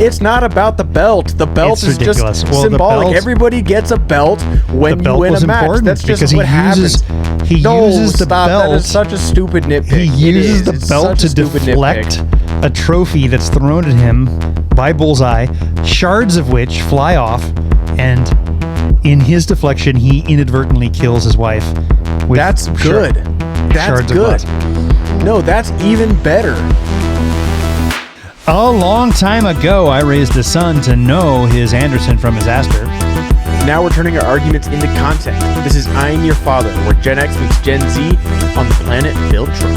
It's not about the belt. The belt is ridiculous. just symbolic. Everybody gets a belt when you win a match. That's just what happens. He uses the belt. That is such a stupid nitpick. He uses the belt to deflect a trophy that's thrown at him by Bullseye, shards of which fly off, and in his deflection, he inadvertently kills his wife. That's good. That's good. No, that's even better. A long time ago, I raised a son to know his Anderson from his Asper. Now we're turning our arguments into content. This is I'm Your Father, where Gen X meets Gen Z on the planet Viltrum.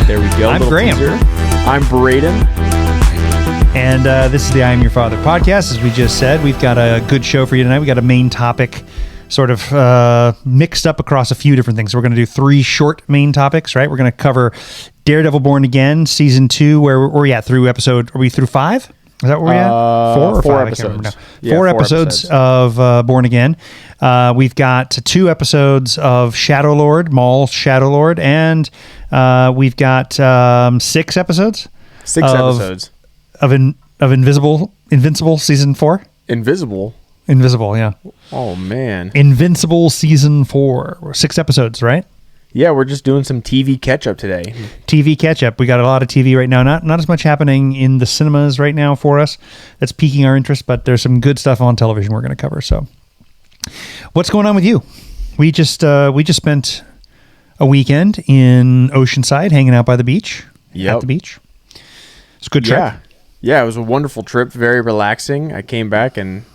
There we go. I'm Graham. Teaser. I'm Braden. And this is the I'm Your Father podcast. As we just said, we've got a good show for you tonight. We got a main topic sort of mixed up across a few different things. So we're going to do 3 short main topics, right? We're going to cover Daredevil Born Again, season 2, where we're at through episode, are we through 5? Is that where we're at? 4 or 5? Episodes. I can't remember now. Yeah, 4 episodes of Born Again. We've got 2 episodes of Shadow Lord, Maul Shadow Lord, and we've got 6 episodes. 6 episodes. Of Invincible season 4. Invincible, yeah. Oh, man. Invincible season 4. 6 episodes, right? Yeah, we're just doing some TV catch-up today. TV catch-up. We got a lot of TV right now. Not as much happening in the cinemas right now for us. That's piquing our interest, but there's some good stuff on television we're going to cover. So, what's going on with you? We just spent a weekend in Oceanside, hanging out by the beach. Yep. At the beach. It's a good trip. Yeah, it was a wonderful trip. Very relaxing. I came back and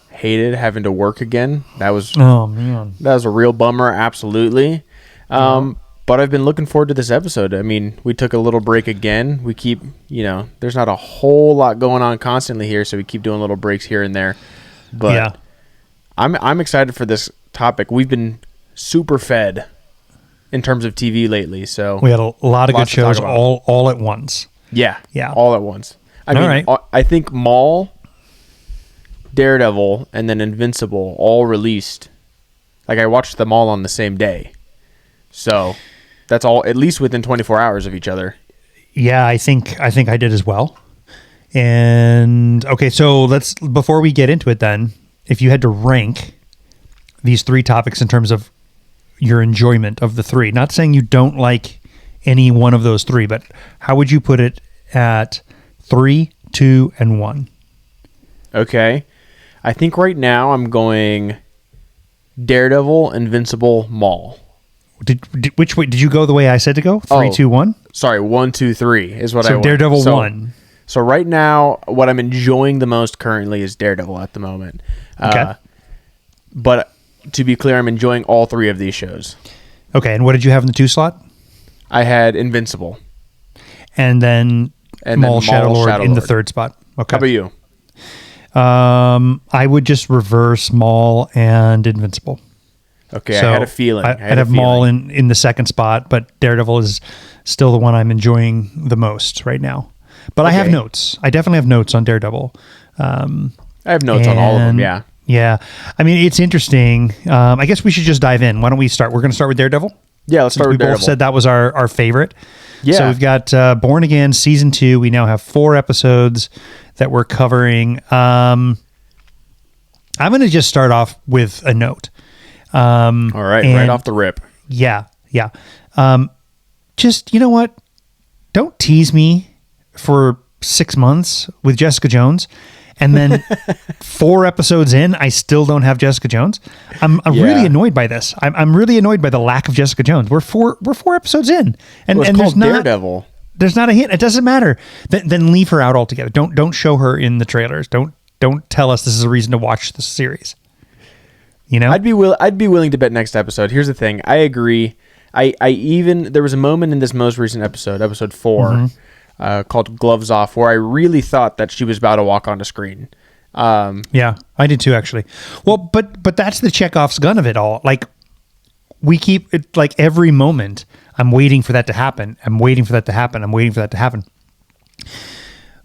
hated having to work again. That was a real bummer. Absolutely. But I've been looking forward to this episode. I mean, we took a little break again. We keep, there's not a whole lot going on constantly here, so we keep doing little breaks here and there. But yeah. I'm excited for this topic. We've been super fed in terms of TV lately, so we had a lot of good shows all at once. Yeah, all at once. I think Maul, Daredevil, and then Invincible all released. Like, I watched them all on the same day. So that's all, at least within 24 hours of each other. Yeah, I think I did as well. And okay, so before we get into it then, if you had to rank these 3 topics in terms of your enjoyment of the 3, not saying you don't like any one of those 3, but how would you put it at 3, 2, and 1? Okay. I think right now I'm going Daredevil, Invincible, Maul. Which way did you go? The way I said to go? 3, 2, 1? Sorry, 1, 2, 3 is what I went. So Daredevil 1. So right now, what I'm enjoying the most currently is Daredevil at the moment. Okay. But to be clear, I'm enjoying all 3 of these shows. Okay, and what did you have in the 2 slot? I had Invincible. And then Maul Shadow Lord in the 3rd spot. Okay. How about you? I would just reverse Maul and Invincible. Okay, so I had a feeling. I'd have Maul in the 2nd spot, but Daredevil is still the one I'm enjoying the most right now. But I have notes. I definitely have notes on Daredevil. I have notes on all of them, yeah. Yeah. I mean, it's interesting. I guess we should just dive in. Why don't we start? We're going to start with Daredevil? Yeah, let's start with Daredevil. We both said that was our favorite. Yeah. So we've got Born Again season 2. We now have 4 episodes that we're covering. I'm going to just start off with a note. All right, right off the rip. Yeah. Just, you know what? Don't tease me for 6 months with Jessica Jones, and then 4 episodes in, I still don't have Jessica Jones. I'm really annoyed by this. I'm really annoyed by the lack of Jessica Jones. We're 4 episodes in, and there's not Daredevil. There's not a hint. It doesn't matter. Then leave her out altogether. Don't show her in the trailers. Don't tell us this is a reason to watch the series. I'd be willing to bet next episode. Here's the thing. I agree. There was a moment in this most recent episode 4, called Gloves Off, where I really thought that she was about to walk onto screen. Yeah, I did too, actually. Well, but that's the Chekhov's gun of it all. Like, we keep it, like, every moment I'm waiting for that to happen. I'm waiting for that to happen. I'm waiting for that to happen. I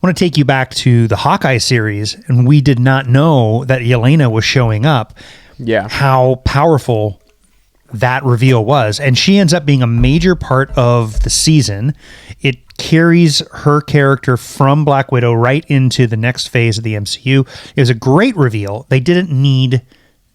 want to take you back to the Hawkeye series, and we did not know that Yelena was showing up. Yeah. How powerful that reveal was. And she ends up being a major part of the season. It carries her character from Black Widow right into the next phase of the MCU. It was a great reveal. They didn't need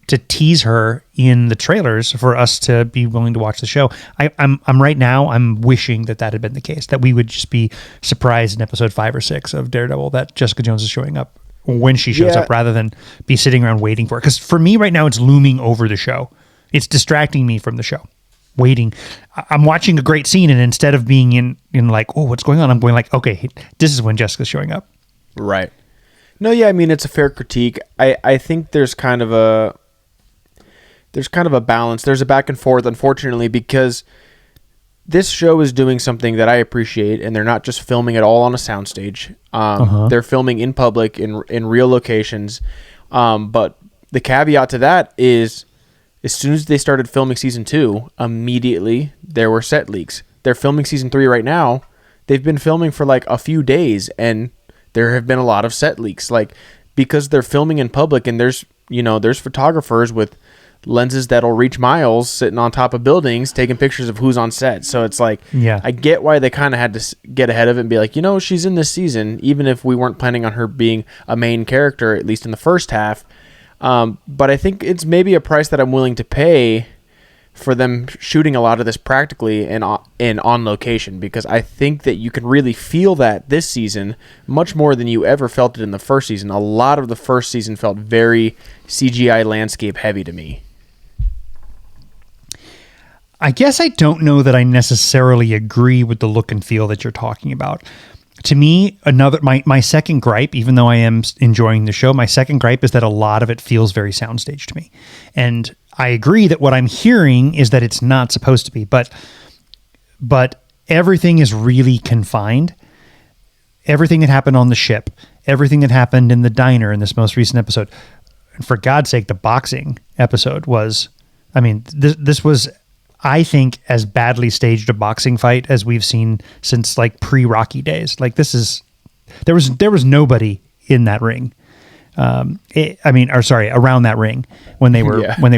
to tease her in the trailers for us to be willing to watch the show. I'm right now, I'm wishing that had been the case, that we would just be surprised in episode 5 or 6 of Daredevil that Jessica Jones is showing up when she shows up, rather than be sitting around waiting for it. Because for me right now, it's looming over the show. It's distracting me from the show. Waiting. I'm watching a great scene, and instead of being in like, oh, what's going on? I'm going like, okay, this is when Jessica's showing up. Right. No, yeah, I mean, it's a fair critique. I think there's kind of a balance. There's a back and forth, unfortunately, because this show is doing something that I appreciate, and they're not just filming it all on a soundstage. They're filming in public, in real locations. But the caveat to that is, as soon as they started filming season 2, immediately there were set leaks. They're filming season 3 right now. They've been filming for like a few days, and there have been a lot of set leaks. Like, because they're filming in public, and there's photographers with lenses that'll reach miles sitting on top of buildings taking pictures of who's on set. So it's like, I get why they kind of had to get ahead of it and be like, she's in this season, even if we weren't planning on her being a main character, at least in the first half. But I think it's maybe a price that I'm willing to pay for them shooting a lot of this practically and on location, because I think that you can really feel that this season much more than you ever felt it in the first season. A lot of the first season felt very CGI landscape heavy to me. I guess I don't know that I necessarily agree with the look and feel that you're talking about. To me, my second gripe, even though I am enjoying the show, my second gripe is that a lot of it feels very soundstage to me. And I agree that what I'm hearing is that it's not supposed to be, but everything is really confined. Everything that happened on the ship, everything that happened in the diner in this most recent episode. And for God's sake, the boxing episode was, this was, I think, as badly staged a boxing fight as we've seen since like pre-Rocky days. Like, there was nobody in that ring. Around that ring when they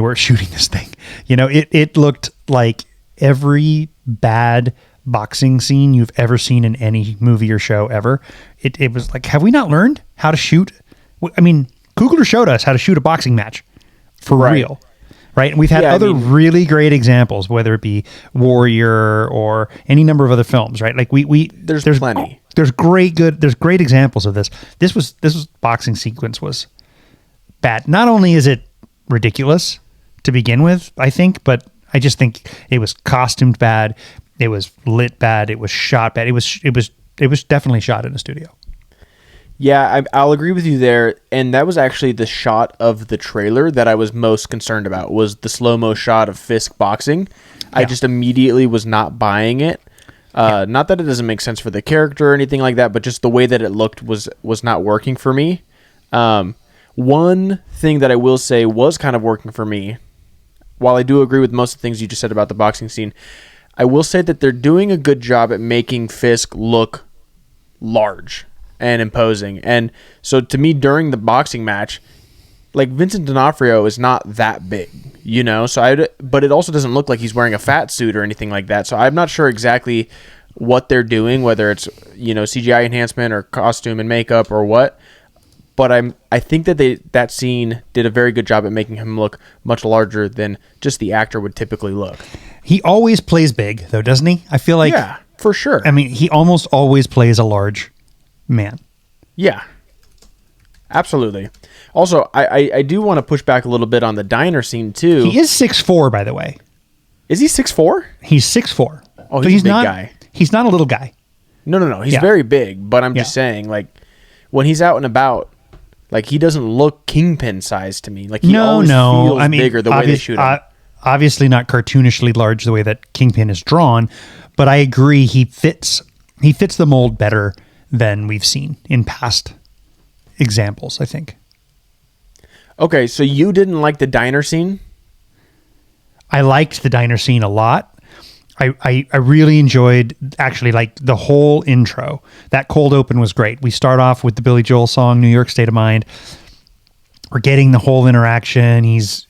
were shooting this thing. It looked like every bad boxing scene you've ever seen in any movie or show ever. It was like, have we not learned how to shoot? Coogler showed us how to shoot a boxing match for real. Right. And we've had really great examples, whether it be Warrior or any number of other films, right? Like there's plenty. There's great examples of this. This boxing sequence was bad. Not only is it ridiculous to begin with, I think, but I just think it was costumed bad. It was lit bad. It was shot bad. It was definitely shot in a studio. Yeah, I'll agree with you there. And that was actually the shot of the trailer that I was most concerned about, was the slow-mo shot of Fisk boxing. Yeah. I just immediately was not buying it. Not that it doesn't make sense for the character or anything like that, but just the way that it looked was not working for me. One thing that I will say was kind of working for me, while I do agree with most of the things you just said about the boxing scene, I will say that they're doing a good job at making Fisk look large and imposing. And so to me, during the boxing match, like, Vincent D'Onofrio is not that big, but it also doesn't look like he's wearing a fat suit or anything like that. So I'm not sure exactly what they're doing, whether it's, CGI enhancement or costume and makeup or what. But I think that that scene did a very good job at making him look much larger than just the actor would typically look. He always plays big, though, doesn't he? I feel like... Yeah, for sure. He almost always plays a large man. Yeah, absolutely. Also, I do want to push back a little bit on the diner scene, too. He is 6'4", by the way. Is he 6'4"? He's 6'4". Oh, he's a big guy. He's not a little guy. No. He's very big, but I'm just saying, like, when he's out and about, like, he doesn't look Kingpin size to me. Like, he always feels bigger the way they shoot him. Obviously not cartoonishly large the way that Kingpin is drawn, but I agree he fits the mold better than we've seen in past examples, I think. Okay, so you didn't like the diner scene? I liked the diner scene a lot. I really enjoyed, actually, like, the whole intro. That cold open was great. We start off with the Billy Joel song, New York State of Mind. We're getting the whole interaction. He's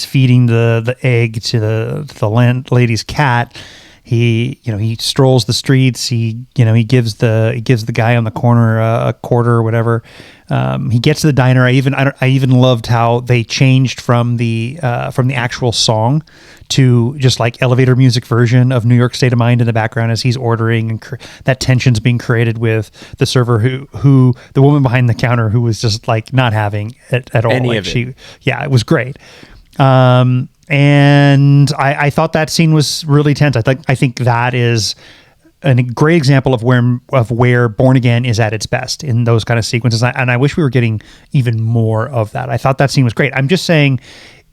feeding the egg to the lady's cat. he strolls the streets. He gives the guy on the corner a quarter or whatever. He gets to the diner. I even loved how they changed from the actual song to just like elevator music version of New York State of Mind in the background as he's ordering, and that tension's being created with the server who the woman behind the counter who was just like not having it at all. Any of it. It was great. And I thought that scene was really tense. I think that is a great example of where Born Again is at its best in those kind of sequences. And I wish we were getting even more of that. I thought that scene was great. I'm just saying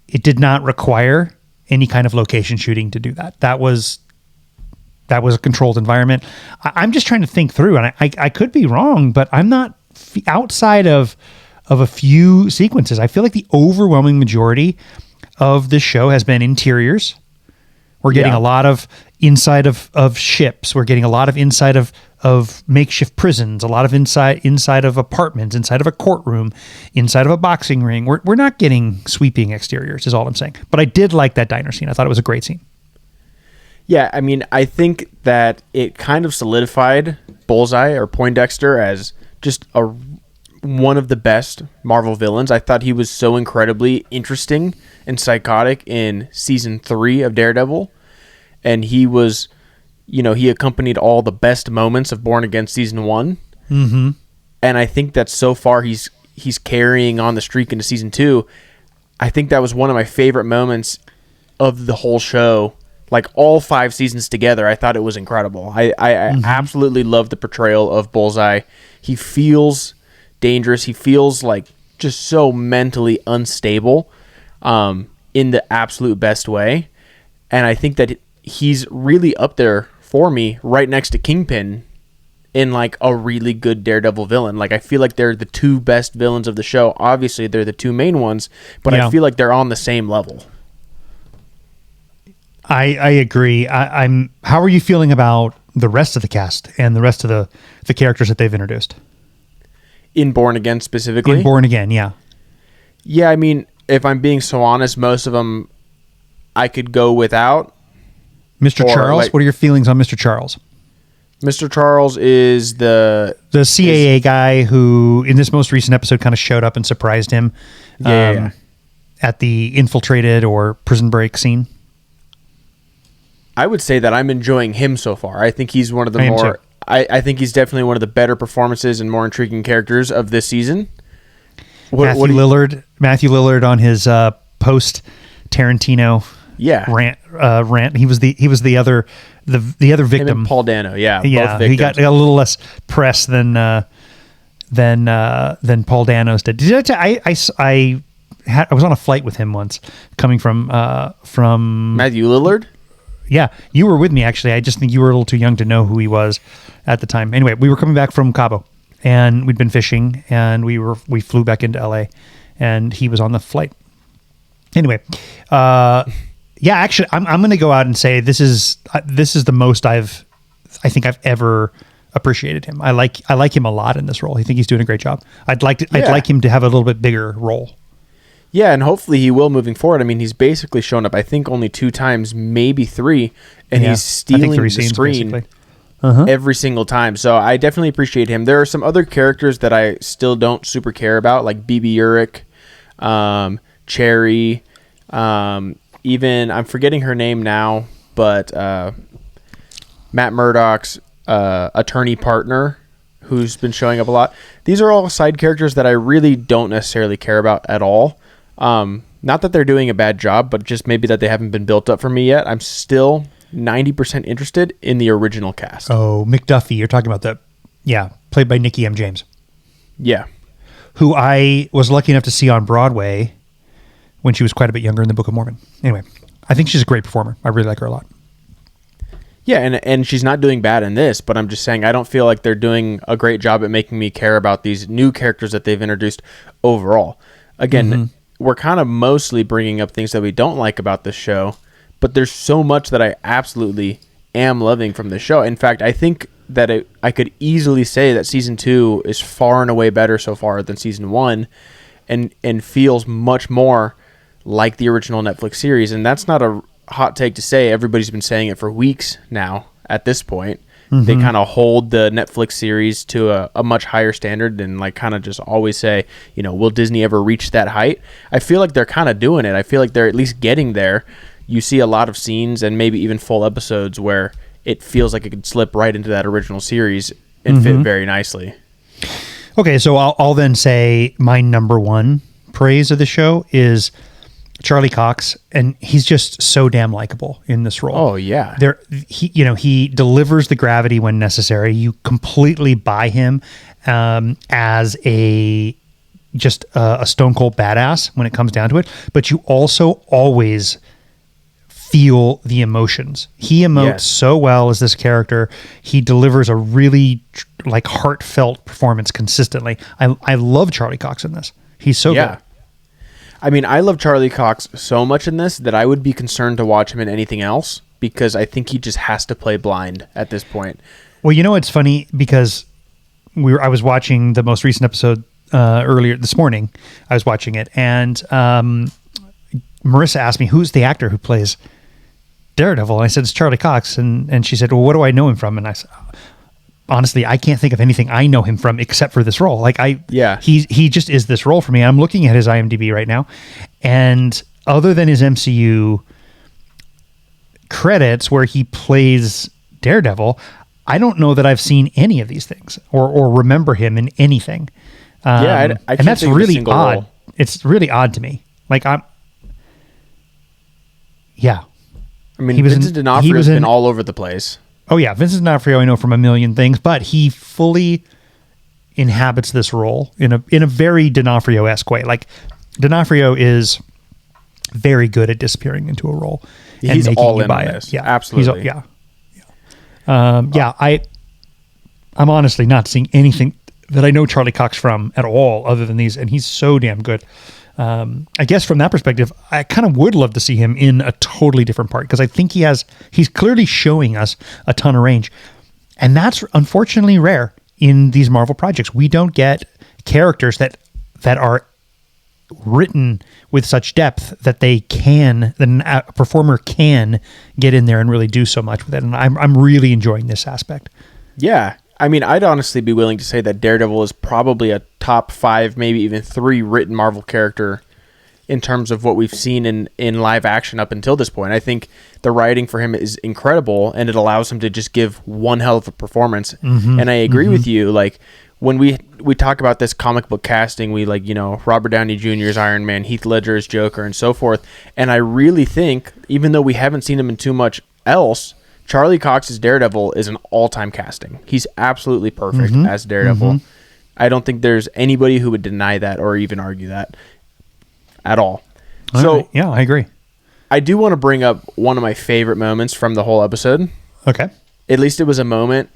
it did not require any kind of location shooting to do that. That was a controlled environment. I'm just trying to think through, and I could be wrong, but I'm not outside of a few sequences. I feel like the overwhelming majority of this show has been interiors. We're getting a lot of inside of ships. We're getting a lot of inside of makeshift prisons, a lot of inside of apartments, inside of a courtroom, inside of a boxing ring. We're not getting sweeping exteriors, is all I'm saying. But I did like that diner scene. I thought it was a great scene. Yeah, I mean, I think that it kind of solidified Bullseye or Poindexter as just one of the best Marvel villains. I thought he was so incredibly interesting and psychotic in season 3 of Daredevil. And he was, he accompanied all the best moments of Born Again season 1. Mm-hmm. And I think that so far he's carrying on the streak into season 2. I think that was one of my favorite moments of the whole show. Like all 5 seasons together, I thought it was incredible. I absolutely love the portrayal of Bullseye. He feels dangerous. He feels like just so mentally unstable in the absolute best way. And I think that he's really up there for me right next to Kingpin in like a really good Daredevil villain. Like I feel like they're the 2 best villains of the show. Obviously they're the 2 main ones, but I feel like they're on the same level. I agree. How are you feeling about the rest of the cast and the rest of the characters that they've introduced? In Born Again specifically? In Born Again, yeah. Yeah, I mean, if I'm being so honest, most of them I could go without. Mr. Charles? What are your feelings on Mr. Charles? Mr. Charles is the CAA guy who, in this most recent episode, kind of showed up and surprised him at the infiltrated or prison break scene. I would say that I'm enjoying him so far. I think he's one of the more... I think he's definitely one of the better performances and more intriguing characters of this season. Matthew Lillard on his post Tarantino rant. He was the other victim. Him and Paul Dano, both victims. He got a little less press than Paul Dano's did. I was on a flight with him once, coming from Matthew Lillard. Yeah, you were with me, actually. I just think you were a little too young to know who he was at the time. Anyway, we were coming back from Cabo, and we'd been fishing, and we flew back into LA, and he was on the flight. Anyway, actually, I'm going to go out and say this is the most I think I've ever appreciated him. I like him a lot in this role. I think he's doing a great job. I'd like him to have a little bit bigger role. Yeah, and hopefully he will moving forward. I mean, he's basically shown up, I think, only 2 times, maybe 3, and he's stealing the screen every single time. So I definitely appreciate him. There are some other characters that I still don't super care about, like BB Urich, Cherry, even, I'm forgetting her name now, but Matt Murdock's attorney partner, who's been showing up a lot. These are all side characters that I really don't necessarily care about at all. Not that they're doing a bad job, but just maybe that they haven't been built up for me yet. I'm still 90% interested in the original cast. Oh, McDuffie, you're talking about played by Nikki M. James. Yeah. Who I was lucky enough to see on Broadway when she was quite a bit younger in the Book of Mormon. Anyway, I think she's a great performer. I really like her a lot. Yeah, and she's not doing bad in this, but I'm just saying I don't feel like they're doing a great job at making me care about these new characters that they've introduced overall. Again, we're kind of mostly bringing up things that we don't like about this show, but there's so much that I absolutely am loving from this show. In fact, I think that I could easily say that season 2 is far and away better so far than season 1, and feels much more like the original Netflix series. And that's not hot take to say. Everybody's been saying it for weeks now at this point. They kind of hold the Netflix series to a much higher standard and like kind of just always say, will Disney ever reach that height? I feel like they're kind of doing it. I feel like they're at least getting there. You see a lot of scenes and maybe even full episodes where it feels like it could slip right into that original series and fit very nicely. Okay, so I'll then say my number one praise of the show is Charlie Cox, and he's just so damn likable in this role. Oh yeah, he delivers the gravity when necessary. You completely buy him as a stone cold badass when it comes down to it. But you also always feel the emotions. He emotes so well as this character. He delivers a really like heartfelt performance consistently. I love Charlie Cox in this. He's so good. I mean, I love Charlie Cox so much in this that I would be concerned to watch him in anything else because I think he just has to play blind at this point. Well, it's funny because I was watching the most recent episode earlier this morning. I was watching it, and Marissa asked me, "Who's the actor who plays Daredevil?" And I said, "It's Charlie Cox." And she said, "Well, what do I know him from?" And I said, honestly, I can't think of anything I know him from except for this role. He just is this role for me. I'm looking at his IMDb right now, and other than his MCU credits where he plays Daredevil, I don't know that I've seen any of these things or remember him in anything. I and that's really odd. Role. It's really odd to me. I mean, Vincent D'Onofrio's been all over the place. Oh yeah, Vincent D'Onofrio I know from a million things, but he fully inhabits this role in a very D'Onofrio-esque way. Like D'Onofrio is very good at disappearing into a role. He's and all in on this. Yeah, absolutely. I'm honestly not seeing anything that I know Charlie Cox from at all other than these, and he's so damn good. I guess from that perspective, I kind of would love to see him in a totally different part because I think he's clearly showing us a ton of range. And that's unfortunately rare in these Marvel projects. We don't get characters that are written with such depth that a performer can get in there and really do so much with it. And I'm really enjoying this aspect. Yeah. I mean, I'd honestly be willing to say that Daredevil is probably a top 5, maybe even 3 written Marvel character in terms of what we've seen in live action up until this point. I think the writing for him is incredible, and it allows him to just give one hell of a performance. And I agree with you. Like, when we talk about this comic book casting, we Robert Downey Jr. as Iron Man, Heath Ledger as Joker, and so forth. And I really think, even though we haven't seen him in too much else, Charlie Cox's Daredevil is an all-time casting. He's absolutely perfect as Daredevil. I don't think there's anybody who would deny that or even argue that at all. Right. Yeah, I agree. I do want to bring up one of my favorite moments from the whole episode. Okay. At least it was a moment,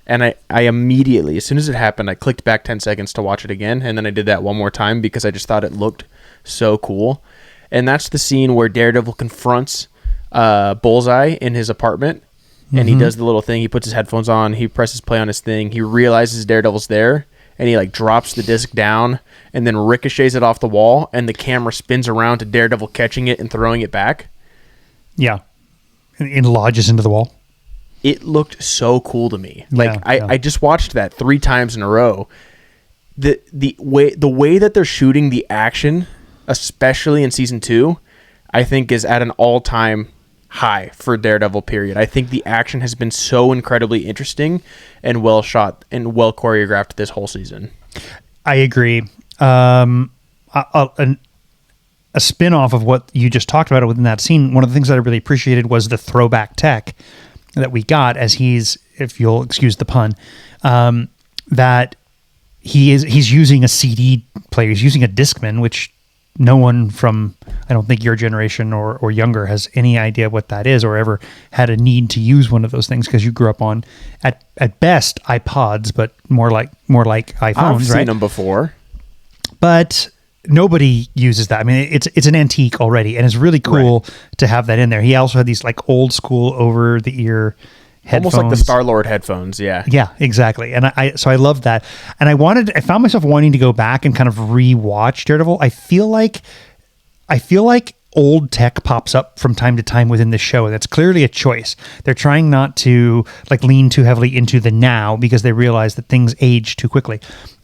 and I immediately, as soon as it happened, I clicked back 10 seconds to watch it again, and then I did that one more time because I just thought it looked so cool. And that's the scene where Daredevil confronts Bullseye in his apartment. And he does the little thing. He puts his headphones on. He presses play on his thing. He realizes Daredevil's there. And he drops the disc down and then ricochets it off the wall. And the camera spins around to Daredevil catching it and throwing it back. Yeah. And lodges into the wall. It looked so cool to me. I just watched that 3 times in a row. The way that they're shooting the action, especially in season 2, I think is at an all-time high for Daredevil, period. I think the action has been so incredibly interesting and well shot and well choreographed this whole season. I agree. A spin-off of what you just talked about within that scene, one of the things that I really appreciated was the throwback tech that we got as he's, if you'll excuse the pun, that he's using a CD player. He's using a Discman, which no one from, I don't think, your generation or younger has any idea what that is or ever had a need to use one of those things because you grew up on, at best, iPods, but more like iPhones, I've seen them before. But nobody uses that. I mean, it's an antique already, and it's really cool to have that in there. He also had these old school over-the-ear headphones. Almost like the Star-Lord headphones, yeah. Yeah, exactly. And so I loved that. And I found myself wanting to go back and kind of re-watch Daredevil. I feel like old tech pops up from time to time within the show, and that's clearly a choice. They're trying not to like lean too heavily into the now because they realize that things age too quickly.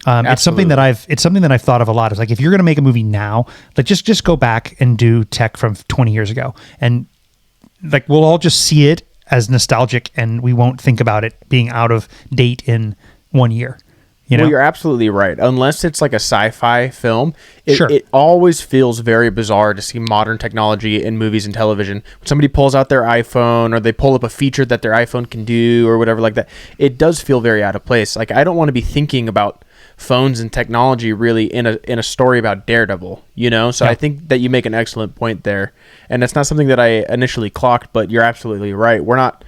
It's something that I've thought of a lot. It's like, if you're going to make a movie now, like just go back and do tech from 20 years ago, and like we'll all just see it as nostalgic, and we won't think about it being out of date in 1 year. You know? Well, you're absolutely right. Unless it's like a sci-fi film, it always feels very bizarre to see modern technology in movies and television. When somebody pulls out their iPhone, or they pull up a feature that their iPhone can do, or whatever like that, it does feel very out of place. Like, I don't want to be thinking about phones and technology really in a story about Daredevil, you know? So I think that you make an excellent point there. And that's not something that I initially clocked, but you're absolutely right. We're not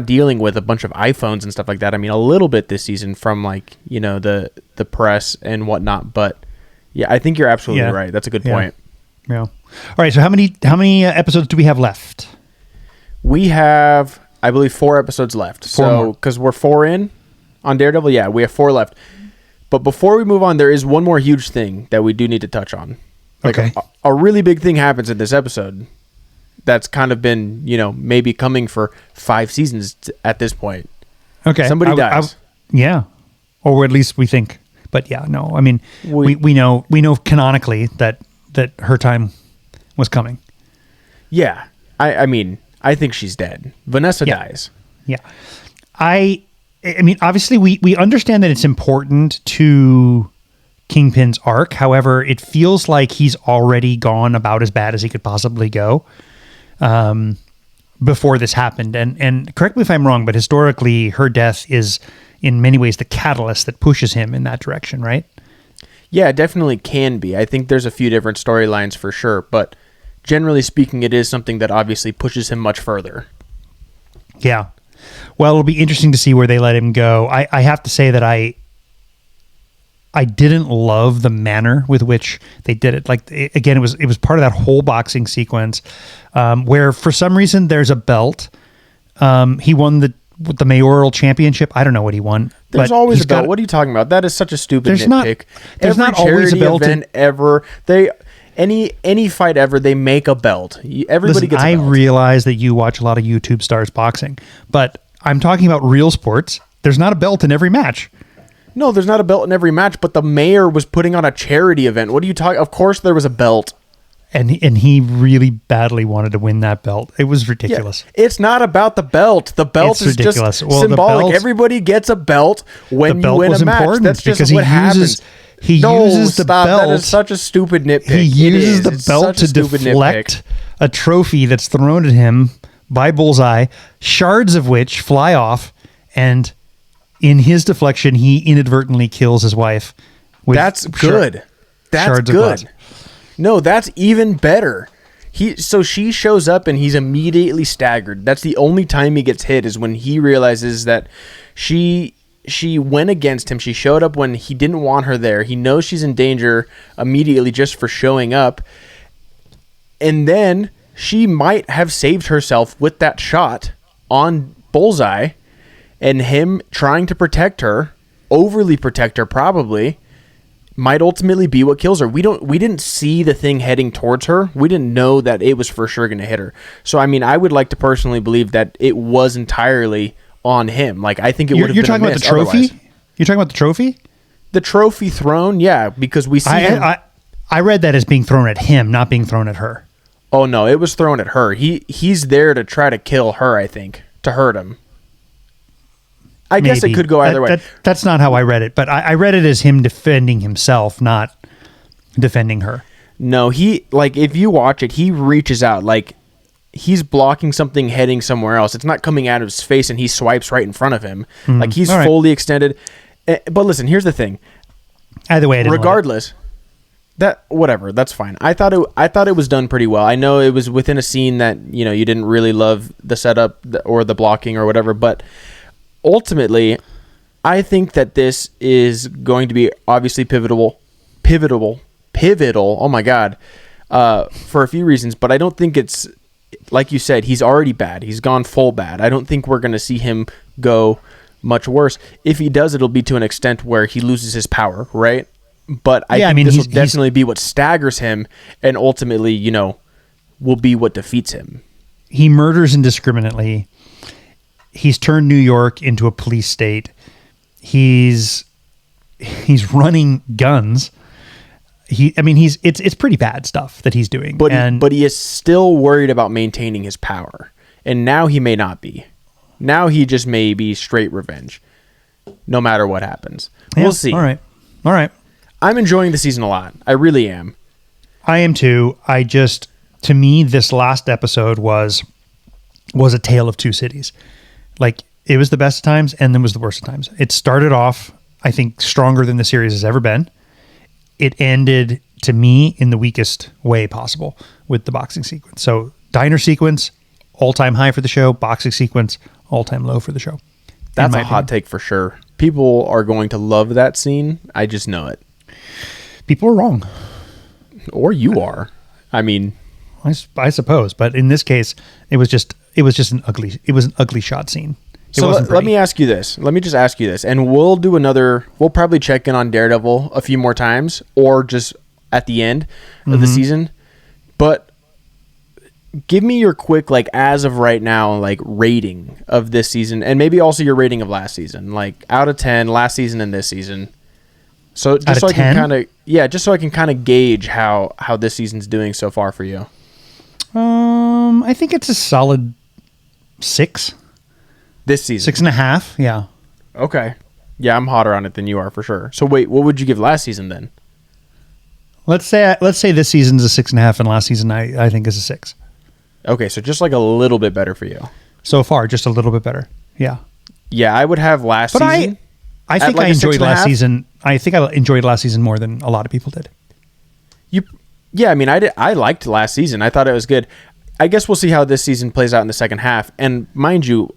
dealing with a bunch of iPhones and stuff like that. I mean, a little bit this season from like, you know, the press and whatnot, but yeah, I think you're absolutely right. That's a good point. Yeah. All right. So how many episodes do we have left? We have, I believe, 4 episodes left. So, because we're 4 in on Daredevil, yeah, we have 4 left. But before we move on, there is one more huge thing that we do need to touch on. Like a really big thing happens in this episode that's kind of been, you know, maybe coming for 5 seasons at this point. Okay. Somebody dies. Yeah. Or at least we think. But yeah, no. I mean, we know canonically that her time was coming. Yeah. I mean, I think she's dead. Vanessa dies. Yeah. I mean, obviously we understand that it's important to Kingpin's arc. However, it feels like he's already gone about as bad as he could possibly go before this happened. And correct me if I'm wrong, but historically her death is in many ways the catalyst that pushes him in that direction, right? Yeah, it definitely can be. I think there's a few different storylines for sure, but generally speaking, it is something that obviously pushes him much further. Yeah. Well, it'll be interesting to see where they let him go. I have to say that I didn't love the manner with which they did it. Like, again, it was part of that whole boxing sequence where for some reason there's a belt. He won the mayoral championship. I don't know what he won. There's always a belt. What are you talking about? That is such a stupid nitpick. There's not always a belt event ever. Any fight ever, they make a belt. Everybody gets a belt. I realize that you watch a lot of YouTube stars boxing, but I'm talking about real sports. There's not a belt in every match. No, there's not a belt in every match, but the mayor was putting on a charity event. What are you talking? Of course there was a belt. And he really badly wanted to win that belt. It was ridiculous. Yeah, it's not about the belt. The belt is ridiculous. Just symbolic. Everybody gets a belt when you win a match. That's just what happens. He uses the belt. That is such a stupid nitpick. He uses the belt to deflect a trophy that's thrown at him by Bullseye, shards of which fly off, and in his deflection, he inadvertently kills his wife. That's good. That's good. No, that's even better. So she shows up and he's immediately staggered. That's the only time he gets hit, is when he realizes that she went against him. She showed up when he didn't want her there. He knows she's in danger immediately just for showing up. And then she might have saved herself with that shot on Bullseye, and him trying to protect her, overly protect her probably, might ultimately be what kills her. We didn't see the thing heading towards her. We didn't know that it was for sure going to hit her. So, I mean, I would like to personally believe that it was entirely on him. Like, I think it would have been a miss. You're talking about the trophy? Otherwise. You're talking about the trophy? The trophy thrown, yeah, because we see him. I read that as being thrown at him, not being thrown at her. Oh, no, it was thrown at her. He's there to try to kill her, I think, to hurt him. I guess it could go either way. That's not how I read it, but I read it as him defending himself, not defending her. No, if you watch it, he reaches out, like he's blocking something heading somewhere else. It's not coming out of his face, and he swipes right in front of him. Like, he's fully extended. But listen, here's the thing. Either way, regardless, that's fine. I thought it was done pretty well. I know it was within a scene that, you know, you didn't really love the setup or the blocking or whatever, but ultimately, I think that this is going to be obviously pivotal. Oh my God, for a few reasons, but I don't think it's, like you said, he's already bad. He's gone full bad. I don't think we're going to see him go much worse. If he does, it'll be to an extent where he loses his power, right? But I think this will definitely be what staggers him and ultimately, you know, will be what defeats him. He murders indiscriminately. He's turned New York into a police state. He's running guns. It's pretty bad stuff that he's doing. But he is still worried about maintaining his power. And now he may not be. Now he just may be straight revenge. No matter what happens. Yeah, we'll see. All right. I'm enjoying the season a lot. I really am. I am too. To me, this last episode was a tale of two cities. Like, it was the best of times and then was the worst of times. It started off, I think, stronger than the series has ever been. It ended, to me, in the weakest way possible with the boxing sequence. So, diner sequence, all-time high for the show. Boxing sequence, all-time low for the show. That's a hot take for sure. People are going to love that scene. I just know it. People are wrong. Or you are. I mean... I suppose, but in this case, it was just an ugly shot scene. So let me ask you this. Let me just ask you this, and we'll probably check in on Daredevil a few more times, or just at the end of the season. But give me your quick, like, as of right now, like, rating of this season, and maybe also your rating of last season, like out of 10, last season and this season. So just so I can kind of gauge how this season's doing so far for you. I think it's a solid 6. This season. 6.5, yeah. Okay. Yeah, I'm hotter on it than you are for sure. So wait, what would you give last season then? Let's say this season's a 6.5 and last season I think is a 6. Okay, so just like a little bit better for you. So far, just a little bit better. Yeah. Yeah, I would have last season. I think I enjoyed last season. I think I enjoyed last season more than a lot of people did. Yeah, I mean, I liked last season. I thought it was good. I guess we'll see how this season plays out in the second half. And mind you,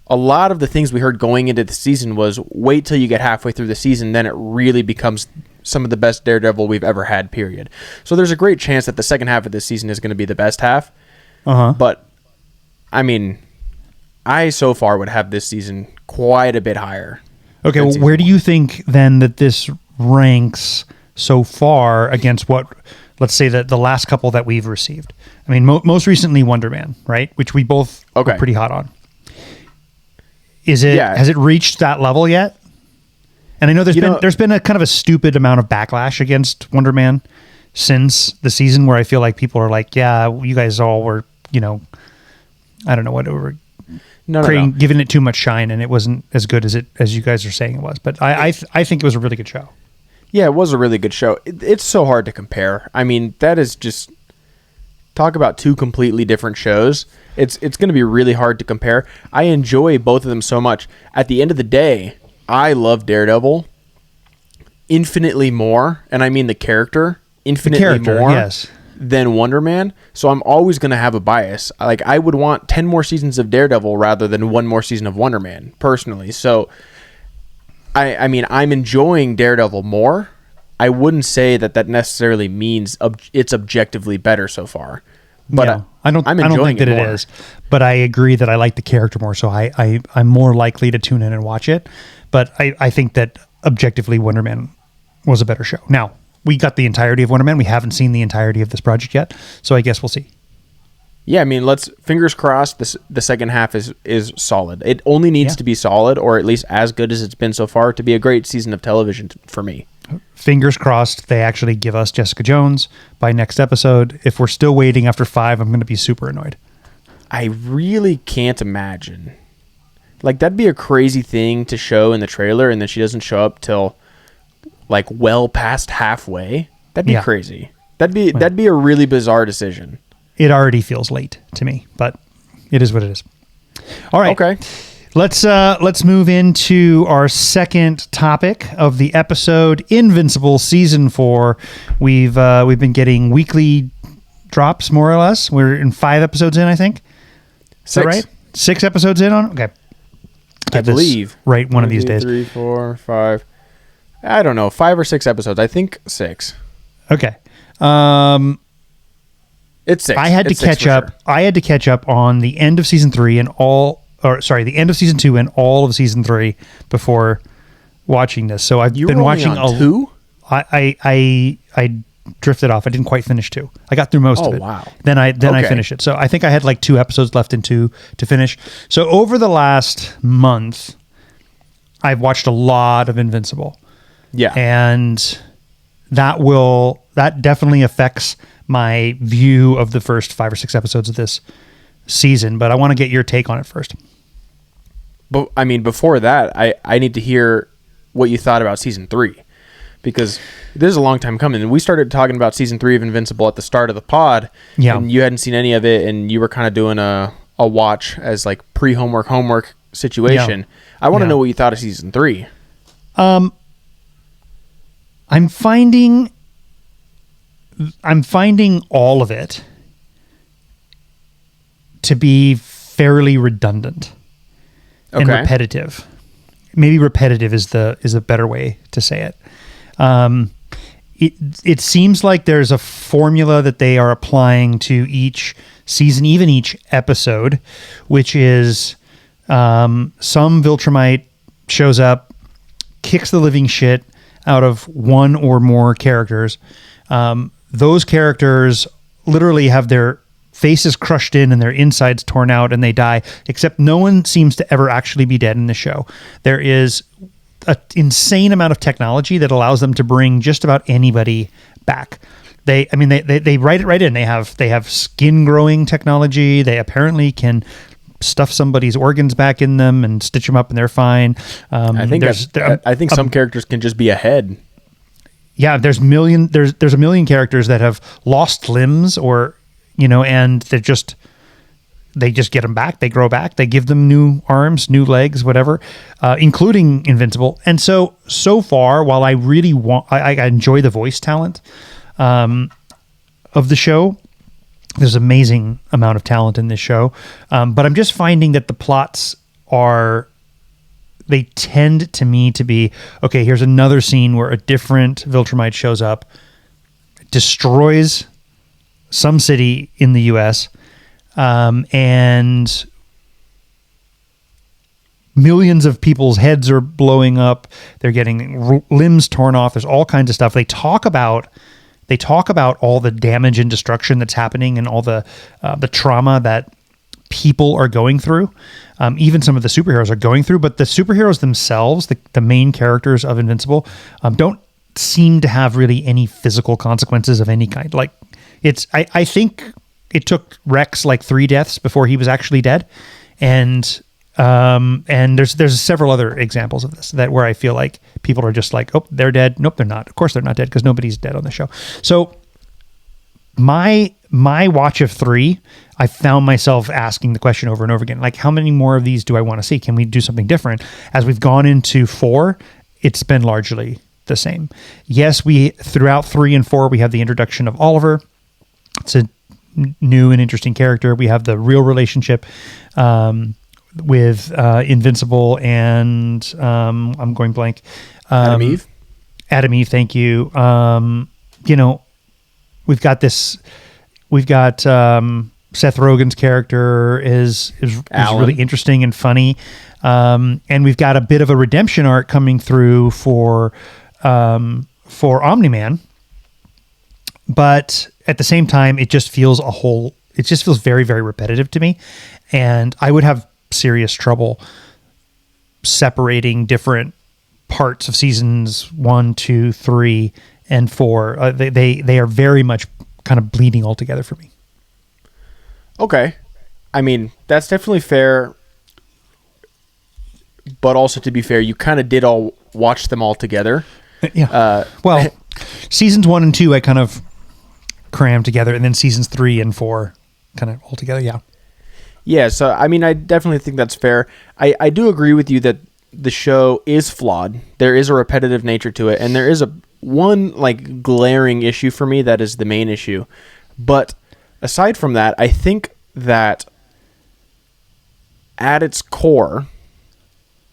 a lot of the things we heard going into the season was wait till you get halfway through the season, then it really becomes some of the best Daredevil we've ever had, period. So there's a great chance that the second half of this season is going to be the best half. But, I mean, I so far would have this season quite a bit higher. Okay, well, where do you think then that this ranks so far against what... Let's say that the last couple that we've received. I mean, most recently Wonder Man, right? Which we both were pretty hot on. Has it reached that level yet? And I know there's been a kind of a stupid amount of backlash against Wonder Man since the season, where I feel like people are like, yeah, you guys all were, I don't know what, giving it too much shine, and it wasn't as good as you guys are saying it was. But I think it was a really good show. Yeah, it was a really good show. It's so hard to compare. I mean, that is just... Talk about two completely different shows. It's going to be really hard to compare. I enjoy both of them so much. At the end of the day, I love Daredevil infinitely more, and I mean the character, more than Wonder Man. So I'm always going to have a bias. Like, I would want 10 more seasons of Daredevil rather than one more season of Wonder Man, personally. So... I mean, I'm enjoying Daredevil more. I wouldn't say that necessarily means it's objectively better so far. But yeah, I don't think that it is. But I agree that I like the character more, so I'm more likely to tune in and watch it. But I think that objectively Wonder Man was a better show. Now, we got the entirety of Wonder Man. We haven't seen the entirety of this project yet, so I guess we'll see. Yeah, I mean, let's fingers crossed the second half is solid. It only needs to be solid, or at least as good as it's been so far, to be a great season of television for me. Fingers crossed they actually give us Jessica Jones by next episode. If we're still waiting after 5, I'm going to be super annoyed. I really can't imagine. Like, that'd be a crazy thing to show in the trailer, and then she doesn't show up till, like, well past halfway. That'd be crazy. That'd be a really bizarre decision. It already feels late to me, but it is what it is. All right. Okay. Let's move into our second topic of the episode, Invincible Season 4. We've been getting weekly drops, more or less. We're in 5 episodes in, I think. Is that right? 6 episodes in on? Okay. I believe. Right, one of these days. 3, 4, 5. I don't know, 5 or 6 episodes. I think 6. Okay. It's 6. I had to catch up. Sure. I had to catch up on the end of season 3 and the end of season 2 and all of season 3 before watching this. So I've been watching on 2. drifted off. I didn't quite finish 2. I got through most of it. Wow. Then I finished it. So I think I had like 2 episodes left in 2 to finish. So over the last month, I've watched a lot of Invincible. Yeah. And that definitely affects my view of the first 5 or 6 episodes of this season, but I want to get your take on it first. But I mean, before that, I need to hear what you thought about season 3, because this is a long time coming. And we started talking about season 3 of Invincible at the start of the pod, and you hadn't seen any of it, and you were kind of doing a watch as like pre-homework situation. I want to know what you thought of season 3. I'm finding all of it to be fairly redundant and repetitive. Maybe repetitive is a better way to say it. It seems like there's a formula that they are applying to each season, even each episode, which is some Viltrumite shows up, kicks the living shit out of one or more characters. Those characters literally have their faces crushed in and their insides torn out and they die, except no one seems to ever actually be dead in the show. There is an insane amount of technology that allows them to bring just about anybody back. They write it right in. They have skin growing technology. They apparently can stuff somebody's organs back in them and stitch them up and they're fine. I think some characters can just be a head. Yeah, there's a million characters that have lost limbs or, and they just get them back. They grow back. They give them new arms, new legs, whatever, including Invincible. And so far, while I really I enjoy the voice talent of the show, there's an amazing amount of talent in this show. But I'm just finding that the plots they tend to me to be, okay, here's another scene where a different Viltrumite shows up, destroys some city in the U.S., and millions of people's heads are blowing up. They're getting limbs torn off. There's all kinds of stuff. They talk about all the damage and destruction that's happening and all the trauma that people are going through. Even some of the superheroes are going through, but the superheroes themselves, the main characters of Invincible, don't seem to have really any physical consequences of any kind. Like I think it took Rex like 3 deaths before he was actually dead. And there's several other examples of this where I feel like people are just like, oh, they're dead. Nope, they're not. Of course they're not dead because nobody's dead on the show. So my watch of 3, I found myself asking the question over and over again, like, how many more of these do I want to see? Can we do something different? As we've gone into 4, it's been largely the same. Yes, throughout 3 and 4, we have the introduction of Oliver. It's a new and interesting character. We have the real relationship with Invincible and I'm going blank. Adam Eve. Thank you. We've got Seth Rogen's character is really interesting and funny. And we've got a bit of a redemption arc coming through for Omni-Man. But at the same time, it just feels very, very repetitive to me. And I would have serious trouble separating different parts of seasons 1, 2, 3, and 4. They are very much kind of bleeding all together for me. Okay. I mean, that's definitely fair. But also, to be fair, you kind of did all watch them all together. Yeah. Seasons 1 and 2, I kind of crammed together, and then seasons 3 and 4 kind of all together. Yeah. Yeah. So, I mean, I definitely think that's fair. I do agree with you that the show is flawed. There is a repetitive nature to it, and there is one like glaring issue for me that is the main issue. But aside from that, I think that at its core,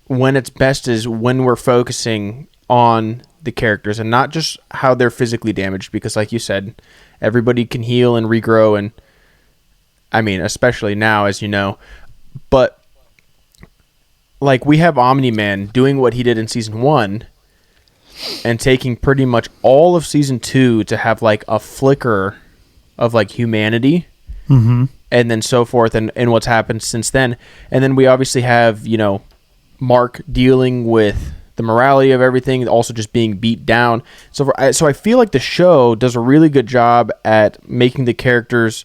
when it's best is when we're focusing on the characters and not just how they're physically damaged, because like you said, everybody can heal and regrow, and I mean, especially now, as you know. But like, we have Omni-Man doing what he did in season 1, and taking pretty much all of season 2 to have like a flicker of like humanity, and then so forth, and what's happened since then. And then we obviously have, you know, Mark dealing with the morality of everything, also just being beat down. So I feel like the show does a really good job at making the characters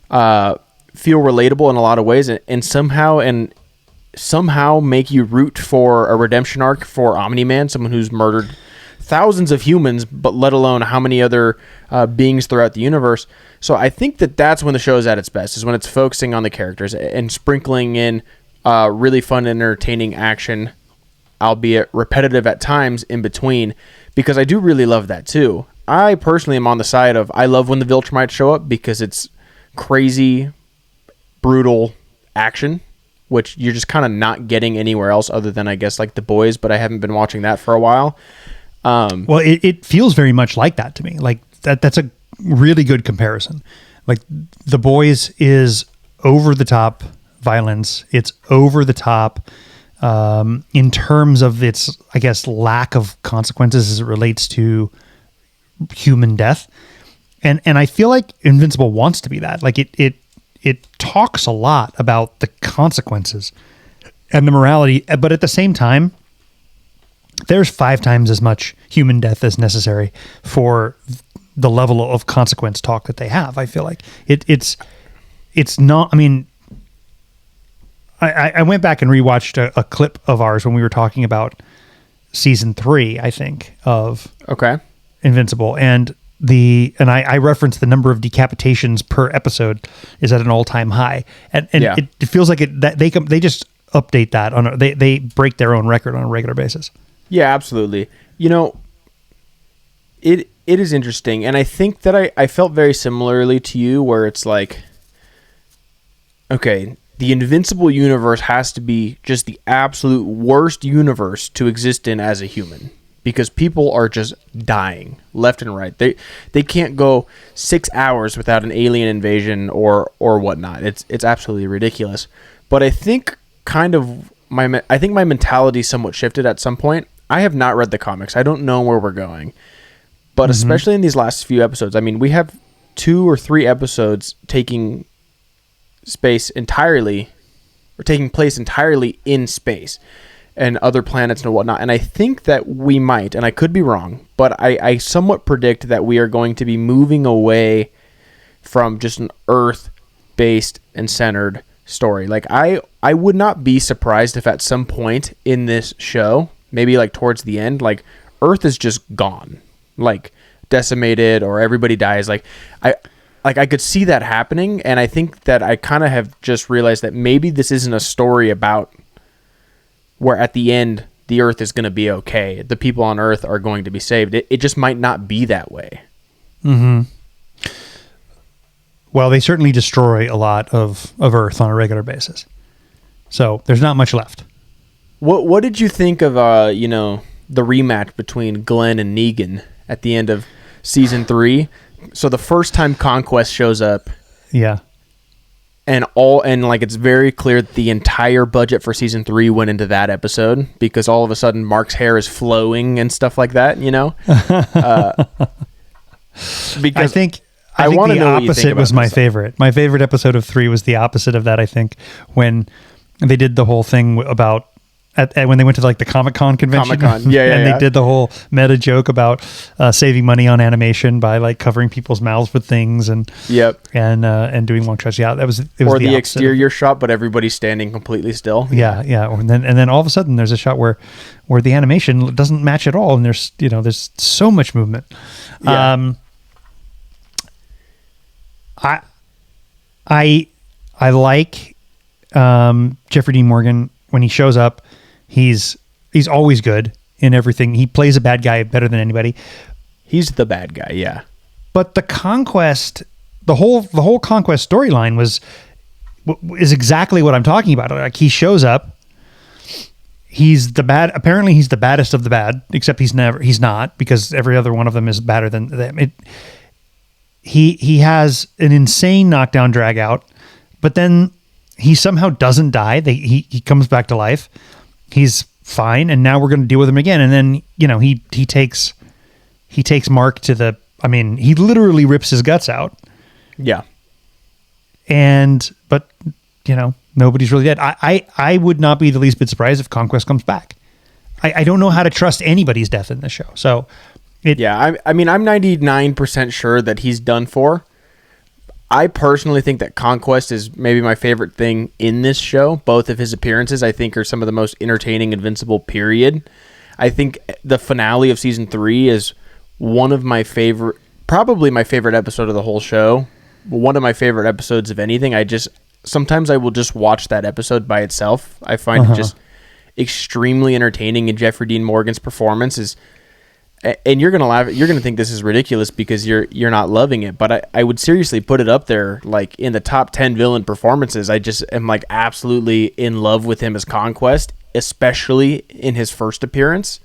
feel relatable in a lot of ways, and somehow make you root for a redemption arc for Omni-Man, someone who's murdered thousands of humans, but let alone how many other beings throughout the universe. So I think that's when the show is at its best, is when it's focusing on the characters and sprinkling in really fun, entertaining action, albeit repetitive at times in between, because I do really love that too. I personally am on the side of, I love when the Viltrumites show up because it's crazy, brutal action, which you're just kind of not getting anywhere else other than, I guess, like The Boys, but I haven't been watching that for a while. Well, it feels very much like that to me. Like that's a really good comparison. Like The Boys is over the top violence. It's over the top in terms of its, I guess, lack of consequences as it relates to human death. And I feel like Invincible wants to be that. Like it talks a lot about the consequences and the morality, but at the same time, there's 5 times as much human death as necessary for the level of consequence talk that they have. I feel like it's not. I mean, I went back and rewatched a clip of ours when we were talking about season 3, I think, of Invincible, and I referenced the number of decapitations per episode is at an all-time high, and it feels like that they just update that on they break their own record on a regular basis. Yeah, absolutely. You know, it is interesting, and I think that I felt very similarly to you, where it's like, okay, the Invincible universe has to be just the absolute worst universe to exist in as a human, because people are just dying left and right. They can't go 6 hours without an alien invasion or whatnot. It's absolutely ridiculous. But I think my mentality somewhat shifted at some point. I have not read the comics. I don't know where we're going. But especially in these last few episodes, I mean, we have 2 or 3 episodes taking place entirely in space and other planets and whatnot. And I think that we might, and I could be wrong, but I somewhat predict that we are going to be moving away from just an Earth-based and centered story. Like, I would not be surprised if at some point in this show, maybe like towards the end, like Earth is just gone, like decimated, or everybody dies. Like I could see that happening, and I think that I kind of have just realized that maybe this isn't a story about where at the end the Earth is going to be okay. The people on Earth are going to be saved. It just might not be that way. Mm-hmm. Well, they certainly destroy a lot of Earth on a regular basis. So there's not much left. What did you think of the rematch between Glenn and Negan at the end of season 3? So the first time Conquest shows up, and it's very clear that the entire budget for season 3 went into that episode, because all of a sudden Mark's hair is flowing and stuff like that, you know. Because I think the opposite was my favorite. My favorite episode of 3 was the opposite of that. I think when they did the whole thing about. When they went to like the Comic-Con convention, they did the whole meta joke about saving money on animation by like covering people's mouths with things and doing long shots. Yeah, it was or the exterior shot, but everybody's standing completely still. Yeah. And then all of a sudden there's a shot where the animation doesn't match at all, and there's so much movement. Yeah. I like Jeffrey Dean Morgan when he shows up. He's always good in everything. He plays a bad guy better than anybody. He's the bad guy, yeah. But the Conquest, the whole Conquest storyline is exactly what I'm talking about. Like, he shows up, apparently he's the baddest of the bad, except he's not, because every other one of them is badder than them. He has an insane knockdown drag out, but then he somehow doesn't die. He comes back to life. He's fine, and now we're going to deal with him again. And then, he takes Mark to the, he literally rips his guts out. Yeah. But nobody's really dead. I would not be the least bit surprised if Conquest comes back. I don't know how to trust anybody's death in this show. So I'm 99% sure that he's done for. I personally think that Conquest is maybe my favorite thing in this show. Both of his appearances, I think, are some of the most entertaining Invincible, period. I think the finale of season 3 is one of my favorite, probably my favorite episode of the whole show. One of my favorite episodes of anything. Sometimes I will just watch that episode by itself. I find it just extremely entertaining, and Jeffrey Dean Morgan's performance is, and you're gonna laugh. You're gonna think this is ridiculous because you're not loving it. But I would seriously put it up there, like in the top 10 villain performances. I just am like absolutely in love with him as Conquest, especially in his first appearance.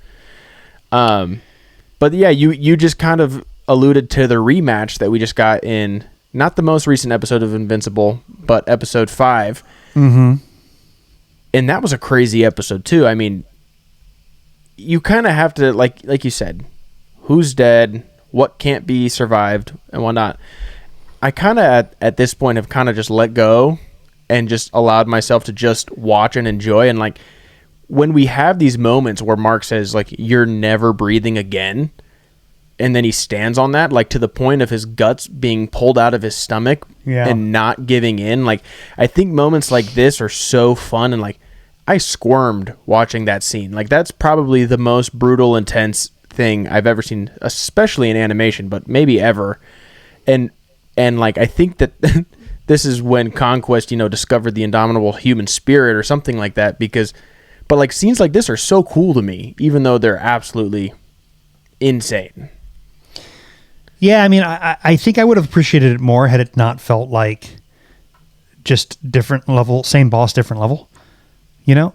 But yeah, you just kind of alluded to the rematch that we just got in not the most recent episode of Invincible, but episode 5. Mm-hmm. And that was a crazy episode too. I mean, you kind of have to, like you said, who's dead, what can't be survived, and whatnot. I kind of, at this point, have kind of just let go and just allowed myself to just watch and enjoy. And like, when we have these moments where Mark says, like, you're never breathing again, and then he stands on that, like, to the point of his guts being pulled out of his stomach and not giving in. Like, I think moments like this are so fun, and like, I squirmed watching that scene. Like, that's probably the most brutal, intense thing I've ever seen, especially in animation, but maybe ever. And like, I think that this is when Conquest, discovered the indomitable human spirit or something like that, but like, scenes like this are so cool to me, even though they're absolutely insane. Yeah, I mean, I think I would have appreciated it more had it not felt like just different level, same boss, different level. They're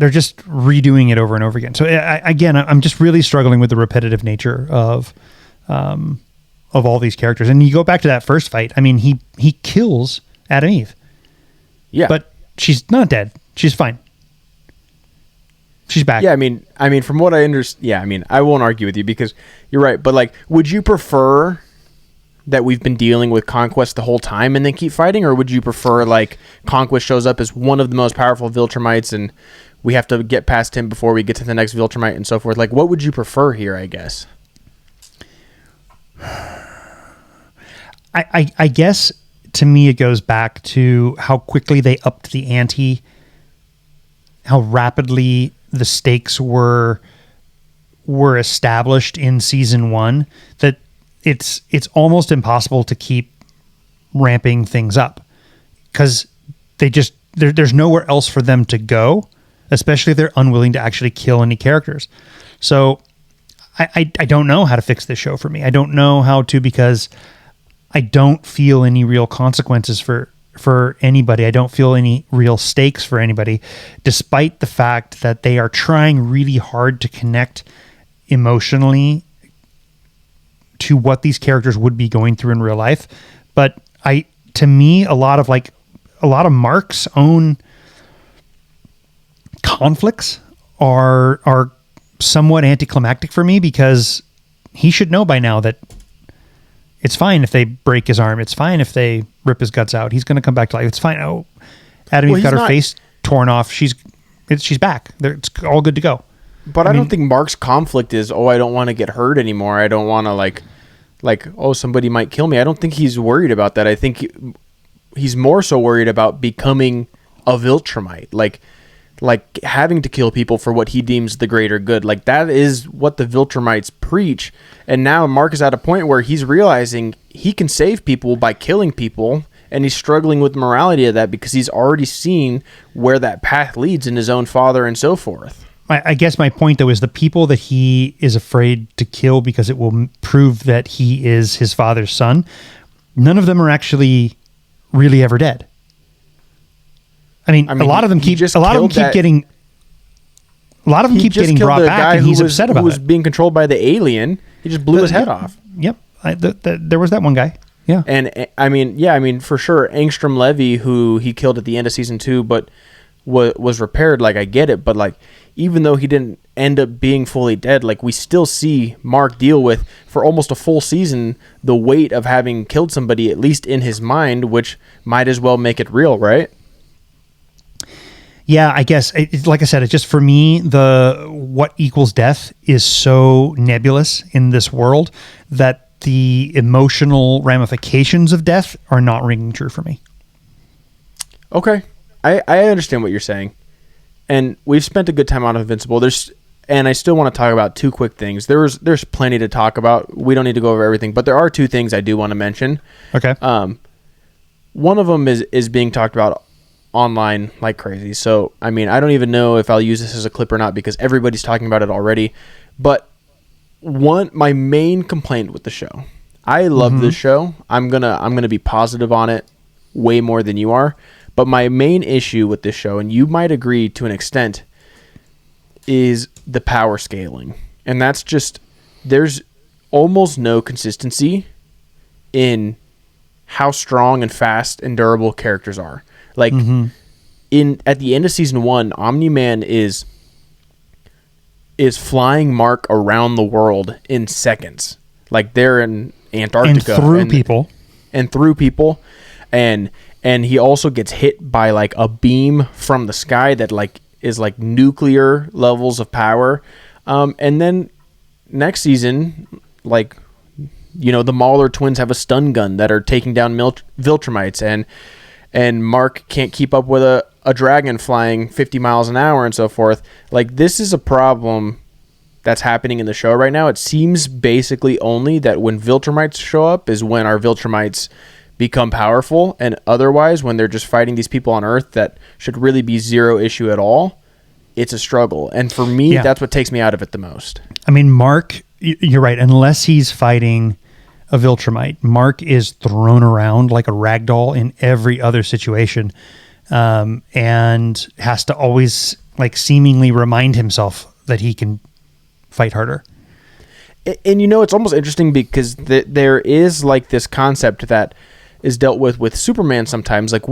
just redoing it over and over again. So I'm just really struggling with the repetitive nature of all these characters. And you go back to that first fight. I mean, he kills Adam Eve. Yeah, but she's not dead. She's fine. She's back. Yeah, I mean, from what I understand, yeah, I mean, I won't argue with you because you're right. But like, would you prefer that we've been dealing with Conquest the whole time and then keep fighting, or would you prefer like Conquest shows up as one of the most powerful Viltrumites and we have to get past him before we get to the next Viltrumite and so forth? Like, what would you prefer here, I guess? I guess to me it goes back to how quickly they upped the ante, how rapidly the stakes were established in season 1, that it's almost impossible to keep ramping things up because there's nowhere else for them to go, especially if they're unwilling to actually kill any characters. So I don't know how to fix this show for me. I don't know how to, because I don't feel any real consequences for anybody. I don't feel any real stakes for anybody, despite the fact that they are trying really hard to connect emotionally to what these characters would be going through in real life. But to me, a lot of Mark's own conflicts are somewhat anticlimactic for me, because he should know by now that it's fine if they break his arm. It's fine if they rip his guts out. He's going to come back to life. It's fine. Oh, Adam Eve's got her face torn off. She's back. It's all good to go. But I don't think Mark's conflict is, I don't want to get hurt anymore. I don't want to like, somebody might kill me. I don't think he's worried about that. I think he's more so worried about becoming a Viltrumite, like having to kill people for what he deems the greater good. Like, that is what the Viltrumites preach. And now Mark is at a point where he's realizing he can save people by killing people, and he's struggling with the morality of that because he's already seen where that path leads in his own father and so forth. I guess my point, though, is the people that he is afraid to kill because it will prove that he is his father's son, none of them are actually really ever dead. I mean, a lot of them keep getting brought back, and he's upset about it. Who was being controlled by the alien? He just blew his head off. Yep, there was that one guy. Yeah, and I mean, for sure, Angstrom Levy, who he killed at the end of season 2, but was repaired, like I get it, but like even though he didn't end up being fully dead, like we still see Mark deal with for almost a full season the weight of having killed somebody, at least in his mind, which might as well make it real, right? Yeah, I guess like I said, it's just for me, the what equals death is so nebulous in this world that the emotional ramifications of death are not ringing true for me. Okay. I understand what you're saying. And we've spent a good time on Invincible. And I still want to talk about two quick things. There's plenty to talk about. We don't need to go over everything, but there are two things I do want to mention. Okay. One of them is being talked about online like crazy. So, I mean, I don't even know if I'll use this as a clip or not because everybody's talking about it already. But my main complaint with the show, I love this show. I'm gonna be positive on it way more than you are. But my main issue with this show, and you might agree to an extent, is the power scaling. And that's just, there's almost no consistency in how strong and fast and durable characters are. Like, at the end of season 1, Omni-Man is flying Mark around the world in seconds. Like, they're in Antarctica. And through people. And he also gets hit by like a beam from the sky that like is like nuclear levels of power. And then next season, like, you know, the Mauler twins have a stun gun that are taking down Viltrumites, and Mark can't keep up with a dragon flying 50 miles an hour and so forth. Like, this is a problem that's happening in the show right now. It seems basically only that when Viltrumites show up is when our Viltrumites become powerful, and otherwise when they're just fighting these people on Earth that should really be zero issue at all, it's a struggle. And for me, that's what takes me out of it the most. I mean, Mark, you're right. Unless he's fighting a Viltrumite, Mark is thrown around like a ragdoll in every other situation, and has to always like seemingly remind himself that he can fight harder. And you know, it's almost interesting because there is like this concept that is dealt with Superman sometimes. Like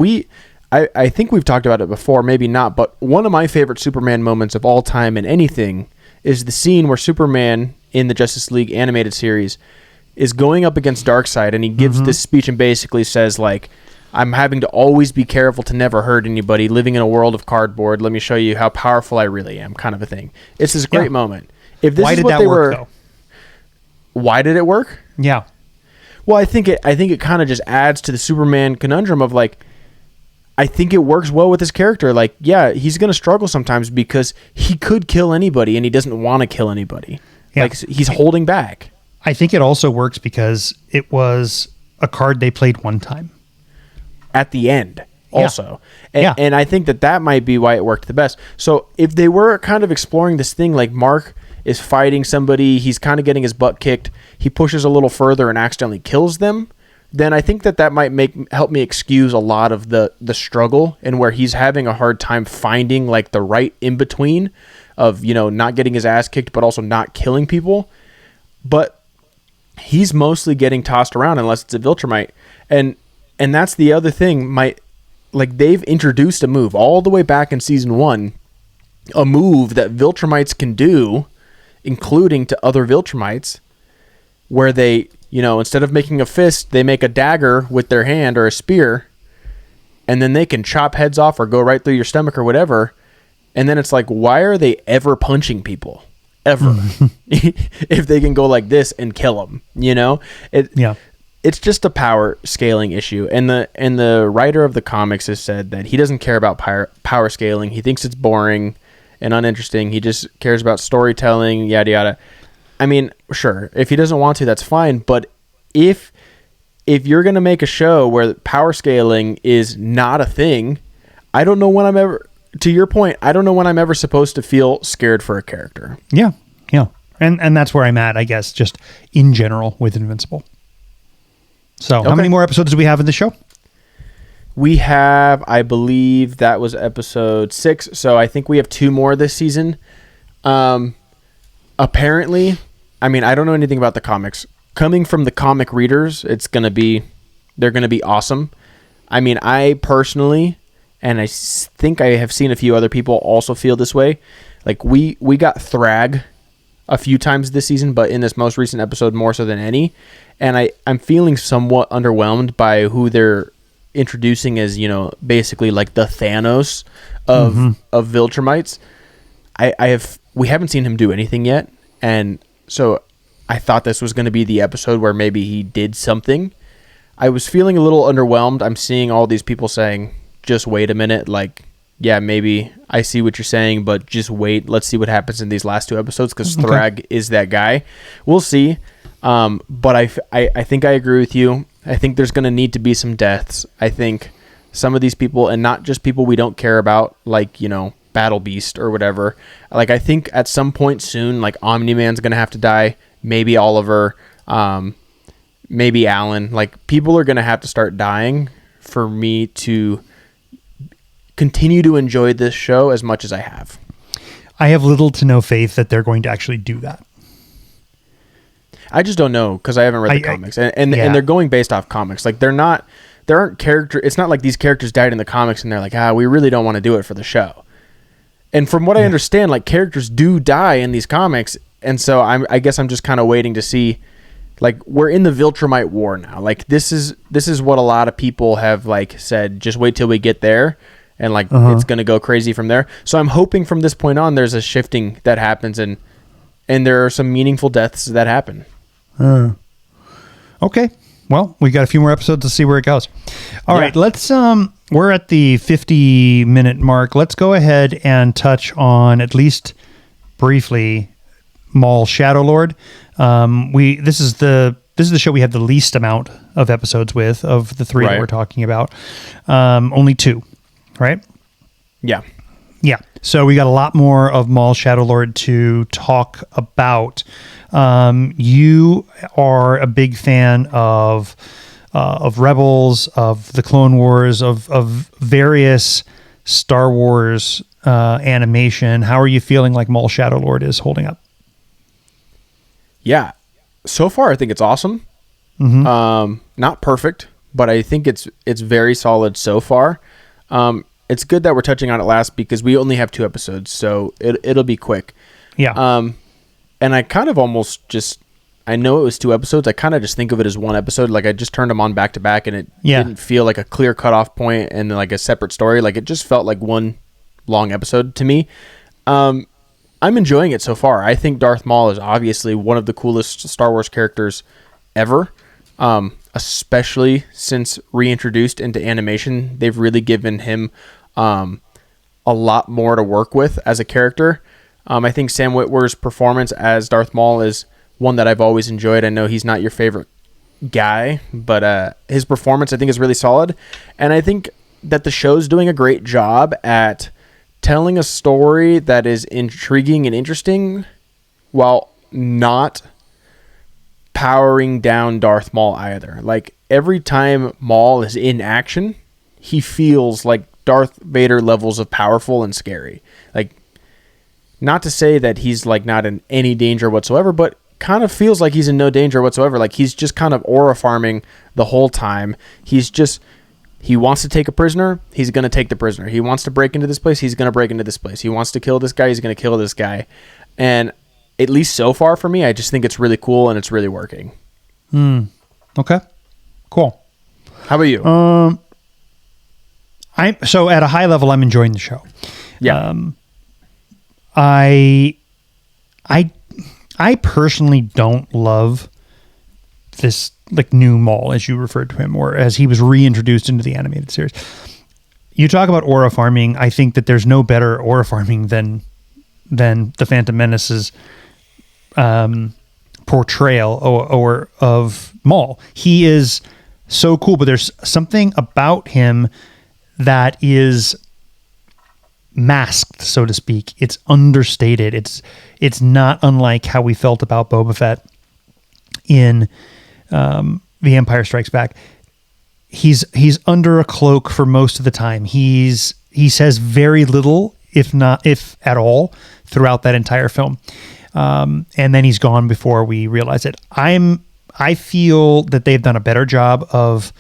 I think we've talked about it before, maybe not, but one of my favorite Superman moments of all time in anything is the scene where Superman in the Justice League animated series is going up against Darkseid, and he gives this speech and basically says like, I'm having to always be careful to never hurt anybody, living in a world of cardboard. Let me show you how powerful I really am, kind of a thing. It's this great moment. If this Why is did what that they work, were, though? Why did it work? Yeah. Well, I think it kind of just adds to the Superman conundrum of like, I think it works well with his character. Like, yeah, he's going to struggle sometimes because he could kill anybody and he doesn't want to kill anybody. Yeah. Like, he's holding back. I think it also works because it was a card they played one time. At the end, also. Yeah. And I think that might be why it worked the best. So if they were kind of exploring this thing, like Mark is fighting somebody, he's kind of getting his butt kicked, he pushes a little further and accidentally kills them, then I think that might help me excuse a lot of the struggle, and where he's having a hard time finding like the right in between of, you know, not getting his ass kicked but also not killing people. But he's mostly getting tossed around unless it's a Viltrumite. And that's the other thing. Like, they've introduced a move all the way back in season 1, a move that Viltrumites can do, including to other Viltrumites, where they, you know, instead of making a fist, they make a dagger with their hand or a spear, and then they can chop heads off or go right through your stomach or whatever. And then it's like, why are they ever punching people? Ever. If they can go like this and kill them, you know? It's just a power scaling issue. And the writer of the comics has said that he doesn't care about power scaling. He thinks it's boring and uninteresting. He just cares about storytelling, yada yada. I mean, sure, if he doesn't want to, that's fine. But if you're gonna make a show where power scaling is not a thing, I don't know when I'm ever, to your point, I don't know when I'm ever supposed to feel scared for a character. Yeah. And that's where I'm at, I guess, just in general with Invincible. So how many more episodes do we have in the show? We have, I believe that was episode 6. So I think we have 2 more this season. Apparently, I mean, I don't know anything about the comics. Coming from the comic readers, they're going to be awesome. I mean, I personally and I think I have seen a few other people also feel this way. Like we got Thrag a few times this season, but in this most recent episode more so than any. And I'm feeling somewhat underwhelmed by who they're introducing as, basically like the Thanos of Viltrumites. We haven't seen him do anything yet, and so I thought this was going to be the episode where maybe he did something. I was feeling a little underwhelmed. I'm seeing all these people saying, just wait a minute, like, yeah, maybe I see what you're saying, but just wait. Let's see what happens in these last 2 episodes, because Thrag is that guy. We'll see. But I think I agree with you. I think there's going to need to be some deaths. I think some of these people, and not just people we don't care about, like, Battle Beast or whatever. Like, I think at some point soon, like, Omni-Man's going to have to die. Maybe Oliver, maybe Alan. Like, people are going to have to start dying for me to continue to enjoy this show as much as I have. I have little to no faith that they're going to actually do that. I just don't know, because I haven't read the comics, and they're going based off comics. Like, there aren't character. It's not like these characters died in the comics and they're like, we really don't want to do it for the show. And from what I understand, like, characters do die in these comics, and so I guess I'm just kind of waiting to see. Like, we're in the Viltrumite war now. Like, this is what a lot of people have, like, said. Just wait till we get there. And, like, it's going to go crazy from there. So I'm hoping from this point on there's a shifting that happens, and there are some meaningful deaths that happen. Okay. Well, we got a few more episodes to see where it goes. All right, let's we're at the 50-minute mark. Let's go ahead and touch on, at least briefly, Maul Shadow Lord. This is the show we have the least amount of episodes with, of the 3 that we're talking about. Only 2. Right? Yeah. Yeah. So we got a lot more of Maul Shadow Lord to talk about. You are a big fan of Rebels, of the Clone Wars, of various Star Wars animation. How are you feeling like Maul Shadow Lord is holding up? Yeah. So far, I think it's awesome. Not perfect, but I think it's very solid so far. It's good that we're touching on it last, because we only have 2 episodes, so it'll be quick. Yeah. And I kind of almost just, I know it was 2 episodes. I kind of just think of it as 1 episode. Like, I just turned them on back to back, and it didn't feel like a clear cutoff point and like a separate story. Like, it just felt like one long episode to me. I'm enjoying it so far. I think Darth Maul is obviously one of the coolest Star Wars characters ever. Especially since reintroduced into animation, they've really given him a lot more to work with as a character. I think Sam Witwer's performance as Darth Maul is one that I've always enjoyed. I know he's not your favorite guy, but his performance, I think, is really solid. And I think that the show's doing a great job at telling a story that is intriguing and interesting while not powering down Darth Maul either. Like, every time Maul is in action, he feels like Darth Vader levels of powerful and scary. Like, not to say that he's like not in any danger whatsoever, but kind of feels like he's in no danger whatsoever. Like, he's just kind of aura farming the whole time. He wants to take a prisoner, he's going to take the prisoner. He wants to break into this place, he's going to break into this place. He wants to kill this guy, he's going to kill this guy. And at least so far for me, I just think it's really cool and it's really working. Okay. Cool. How about you? So at a high level, I'm enjoying the show. Yeah. I personally don't love this, like, new Maul, as you referred to him, or as he was reintroduced into the animated series. You talk about aura farming. I think that there's no better aura farming than the Phantom Menace's portrayal or of Maul. He is so cool, but there's something about him that is masked, so to speak. It's understated. It's not unlike how we felt about Boba Fett in The Empire Strikes Back. He's under a cloak for most of the time. He says very little, if at all, throughout that entire film. And then he's gone before we realize it. I feel that they've done a better job of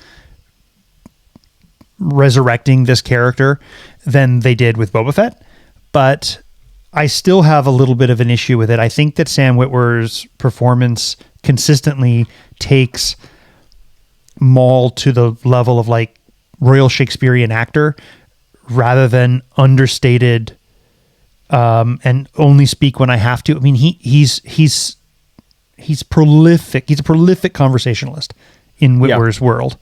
resurrecting this character than they did with Boba Fett, but I still have a little bit of an issue with it. I think that Sam Witwer's performance consistently takes Maul to the level of like Royal Shakespearean actor rather than understated and only speak when I have to. I mean, he's prolific. He's a prolific conversationalist in Witwer's world.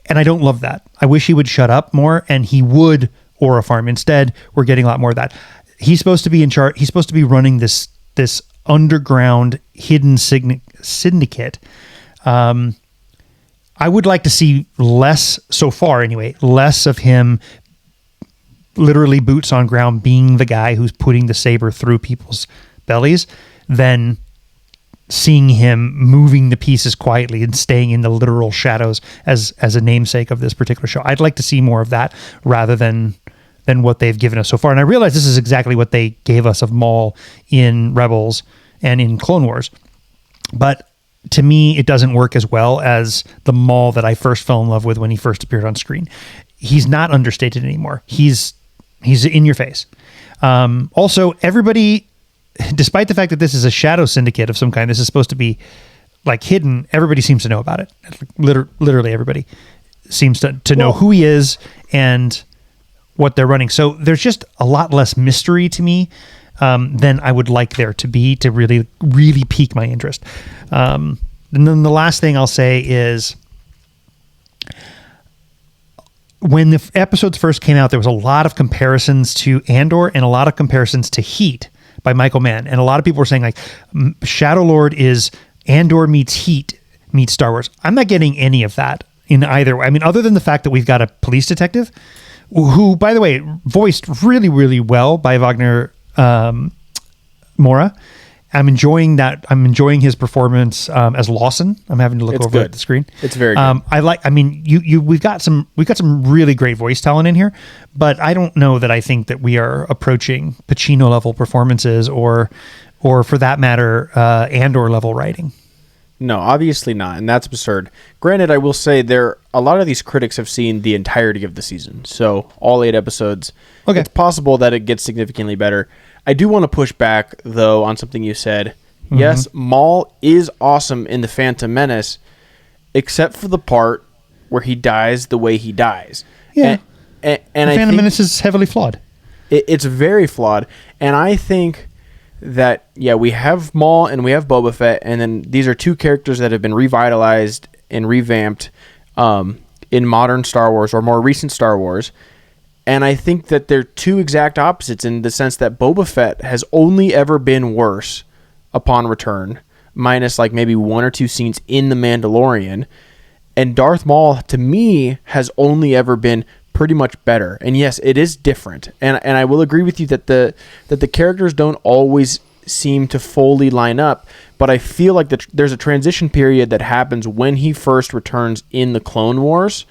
And I don't love that. I wish he would shut up more, and he would aura farm. Instead, we're getting a lot more of that. He's supposed to be in charge. He's supposed to be running this underground hidden syndicate. I would like to see less, so far anyway, less of him literally boots on ground being the guy who's putting the saber through people's bellies than seeing him moving the pieces quietly and staying in the literal shadows as a namesake of this particular show. I'd like to see more of that rather than what they've given us so far. And I realize this is exactly what they gave us of Maul in Rebels and in Clone Wars. But to me, it doesn't work as well as the Maul that I first fell in love with when he first appeared on screen. He's not understated anymore. He's in your face. Also, everybody, despite the fact that this is a shadow syndicate of some kind, this is supposed to be like hidden, everybody seems to know about it. Literally everybody seems to know who he is and what they're running. So there's just a lot less mystery to me than I would like there to be to really, really pique my interest. And then the last thing I'll say is, when the episodes first came out, there was a lot of comparisons to Andor and a lot of comparisons to Heat by Michael Mann. And a lot of people were saying like Shadow Lord is Andor meets Heat meets Star Wars. I'm not getting any of that in either way. I mean, other than the fact that we've got a police detective who, by the way, voiced really, really well by Wagner Mora. I'm enjoying that. I'm enjoying his performance as Lawson. I'm having to look over at the screen. It's very good. I mean, we've got some really great voice talent in here, but I don't know that I think that we are approaching Pacino level performances or for that matter, Andor level writing. No, obviously not, and that's absurd. Granted, I will say a lot of these critics have seen the entirety of the season, so all 8 episodes. Okay. It's possible that it gets significantly better. I do want to push back, though, on something you said. Mm-hmm. Yes, Maul is awesome in The Phantom Menace, except for the part where he dies the way he dies. Yeah, and The Phantom Menace is heavily flawed. It's very flawed, and I think that, we have Maul and we have Boba Fett, and then these are 2 characters that have been revitalized and revamped in modern Star Wars or more recent Star Wars. And I think that they're 2 exact opposites in the sense that Boba Fett has only ever been worse upon return, minus like maybe 1 or 2 scenes in The Mandalorian. And Darth Maul, to me, has only ever been pretty much better. And yes, it is different. And I will agree with you that the characters don't always seem to fully line up, but I feel like there's a transition period that happens when he first returns in the Clone Wars,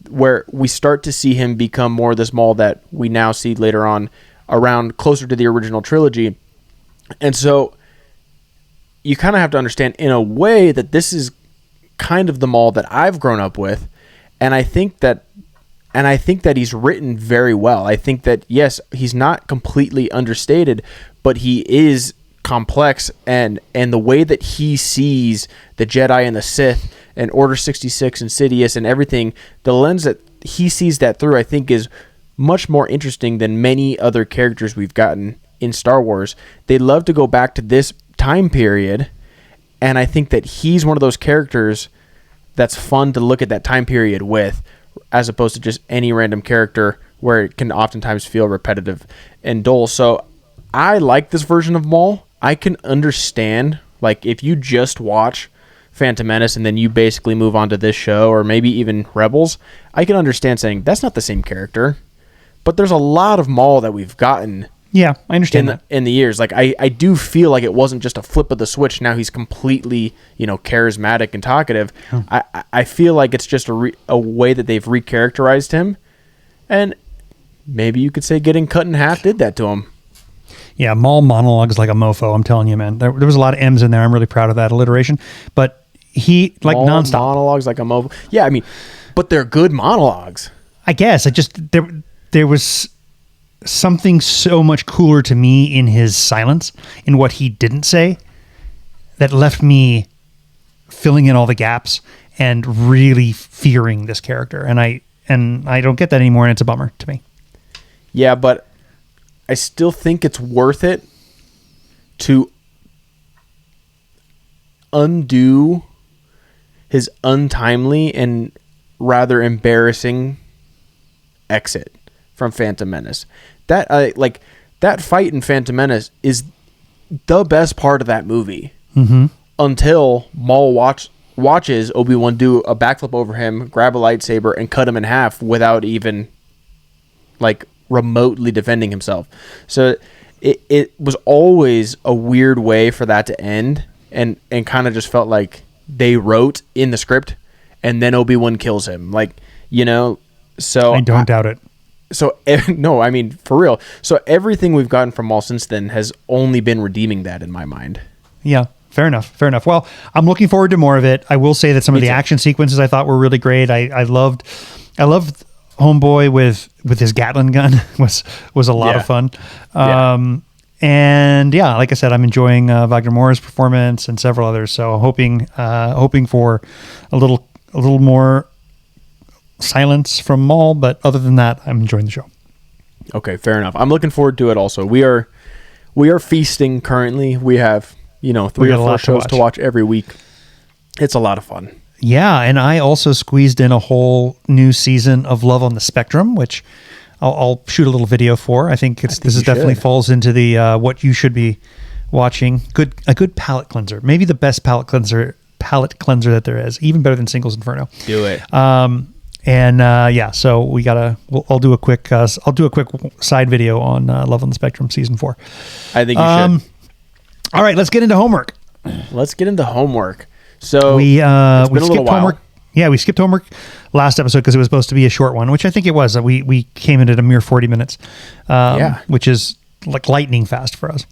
where we start to see him become more this Maul that we now see later on around closer to the original trilogy. And so you kind of have to understand in a way that this is kind of the Maul that I've grown up with. And I think that he's written very well. I think that, yes, he's not completely understated, but he is complex, and the way that he sees the Jedi and the Sith and Order 66 and Sidious and everything, the lens that he sees that through, I think, is much more interesting than many other characters we've gotten in Star Wars. They love to go back to this time period, and I think that he's one of those characters that's fun to look at that time period with, as opposed to just any random character where it can oftentimes feel repetitive and dull. So I like this version of Maul. I can understand, like, if you just watch Phantom Menace and then you basically move on to this show or maybe even Rebels, I can understand saying that's not the same character. But there's a lot of Maul that we've gotten. Yeah, I understand that. In the years. Like, I do feel like it wasn't just a flip of the switch. Now he's completely, charismatic and talkative. I feel like it's just a way that they've recharacterized him. And maybe you could say getting cut in half did that to him. Yeah, Maul monologues like a mofo, I'm telling you, man. There was a lot of M's in there. I'm really proud of that alliteration. But he, like, Maul nonstop. Monologues like a mofo. Yeah, I mean, but they're good monologues. I guess I just there was something so much cooler to me in his silence, in what he didn't say, that left me filling in all the gaps and really fearing this character. And I don't get that anymore, and it's a bummer to me. Yeah, but I still think it's worth it to undo his untimely and rather embarrassing exit from Phantom Menace. That that fight in Phantom Menace is the best part of that movie. Mm-hmm. Until Maul watches Obi-Wan do a backflip over him, grab a lightsaber, and cut him in half without even remotely defending himself. So it was always a weird way for that to end, and kind of just felt like they wrote in the script and then Obi-Wan kills him. So I don't doubt it. So no, I mean, for real. So everything we've gotten from Maul since then has only been redeeming that in my mind. Yeah. Fair enough. Well, I'm looking forward to more of it. I will say that some of the action sequences I thought were really great. I loved Homeboy with his Gatling gun was a lot of fun. And yeah, like I said, I'm enjoying Wagner Moore's performance and several others. So hoping for a little more silence from Maul, but other than that, I'm enjoying the show. Okay, fair enough. I'm looking forward to it also. We are feasting currently. We have 3 or 4 shows to watch every week. It's a lot of fun. Yeah, and I also squeezed in a whole new season of Love on the Spectrum, which I'll shoot a little video for. I think this definitely falls into the what you should be watching. A good palate cleanser, maybe the best palate cleanser that there is, even better than Singles Inferno. Do it. So I'll do a quick side video on Love on the Spectrum season 4. I think you should. All right, let's get into homework. So we skipped homework. Yeah, we skipped homework last episode because it was supposed to be a short one, which I think it was. We came in at a mere 40 minutes, which is like lightning fast for us.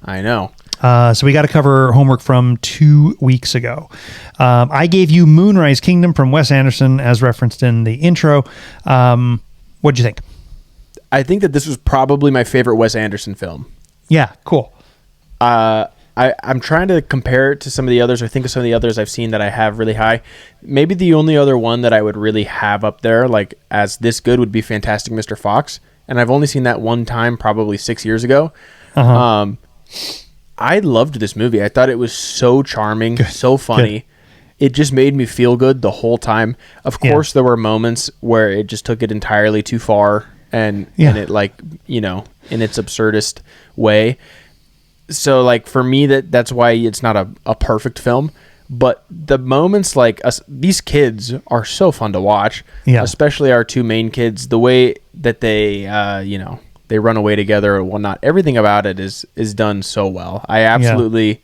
I know. So we got to cover homework from 2 weeks ago. I gave you Moonrise Kingdom from Wes Anderson as referenced in the intro. What'd you think? I think that this was probably my favorite Wes Anderson film. Yeah, cool. I'm trying to compare it to some of the others, or think of some of the others I've seen that I have really high. Maybe the only other one that I would really have up there, like as this good, would be Fantastic Mr. Fox. And I've only seen that one time, probably 6 years ago. Uh-huh. I loved this movie. I thought it was so charming, so funny. It just made me feel good the whole time. Of course, there were moments where it just took it entirely too far, and it in its absurdist way. So for me, that's why it's not a perfect film. But the moments these kids are so fun to watch, especially our 2 main kids. The way that they they run away together and whatnot. Everything about it is done so well. I absolutely,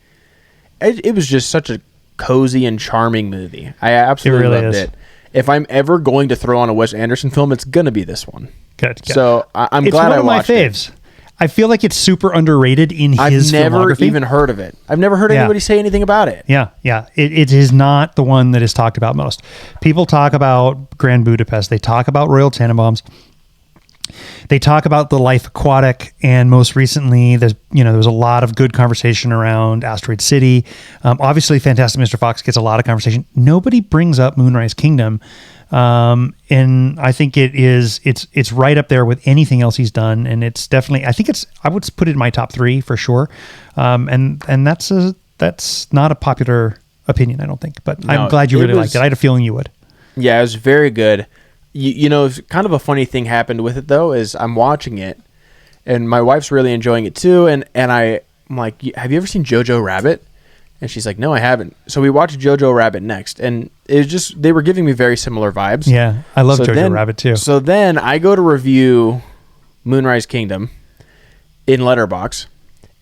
it was just such a cozy and charming movie. I absolutely loved it. If I'm ever going to throw on a Wes Anderson film, it's gonna be this one. Good. So I'm glad I watched it. It's one of my faves. I feel like it's super underrated in his filmography. I've never even heard of it. I've never heard anybody say anything about it. Yeah. It is not the one that is talked about most. People talk about Grand Budapest. They talk about Royal Tenenbaums. They talk about The Life Aquatic, and most recently, there was a lot of good conversation around Asteroid City. Obviously, Fantastic Mr. Fox gets a lot of conversation. Nobody brings up Moonrise Kingdom, and I think it's right up there with anything else he's done, and it's definitely I would put it in my top 3 for sure, and that's not a popular opinion, I don't think, but I'm glad you really liked it. I had a feeling you would. Yeah, it was very good. Kind of a funny thing happened with it, though, is I'm watching it, and my wife's really enjoying it, too, and I'm like, have you ever seen Jojo Rabbit? And she's like, no, I haven't. So we watched Jojo Rabbit next, and it was just, they were giving me very similar vibes. Yeah, I love Jojo Rabbit, too. So then I go to review Moonrise Kingdom in Letterboxd,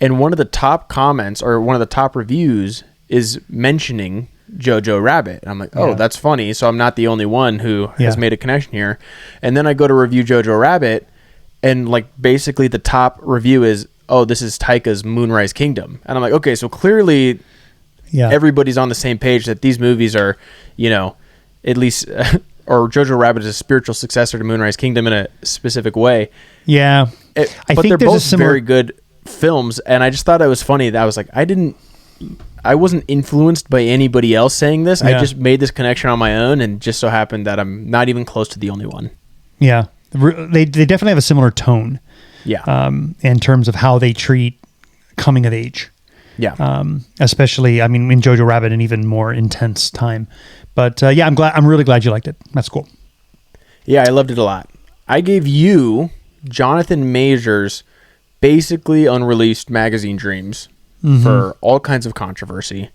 and one of the top comments, or one of the top reviews, is mentioning Jojo Rabbit. And I'm like, that's funny. So I'm not the only one who has made a connection here. And then I go to review Jojo Rabbit, and basically the top review is, this is Taika's Moonrise Kingdom. And I'm like, okay, so clearly everybody's on the same page that these movies are, at least or Jojo Rabbit is a spiritual successor to Moonrise Kingdom in a specific way. Yeah. But they're both very good films, and I just thought it was funny that I was like, I wasn't influenced by anybody else saying this. I just made this connection on my own, and just so happened that I'm not even close to the only one. Yeah. They definitely have a similar tone. Yeah. In terms of how they treat coming of age. Yeah. Especially, I mean, in Jojo Rabbit, an even more intense time. But yeah, I'm really glad you liked it. That's cool. Yeah, I loved it a lot. I gave you Jonathan Majors' basically unreleased magazine dreams for all kinds of controversy.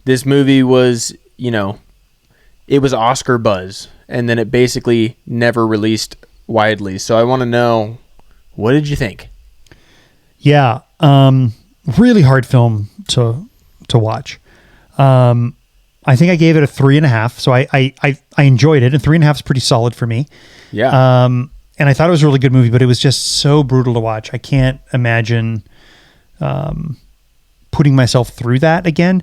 This movie was, it was Oscar buzz, and then it basically never released widely. So I want to know, what did you think? Yeah, really hard film to watch. I think I gave it a 3.5. So I enjoyed it, and 3.5 is pretty solid for me. Yeah. And I thought it was a really good movie, but it was just so brutal to watch. I can't imagine putting myself through that again.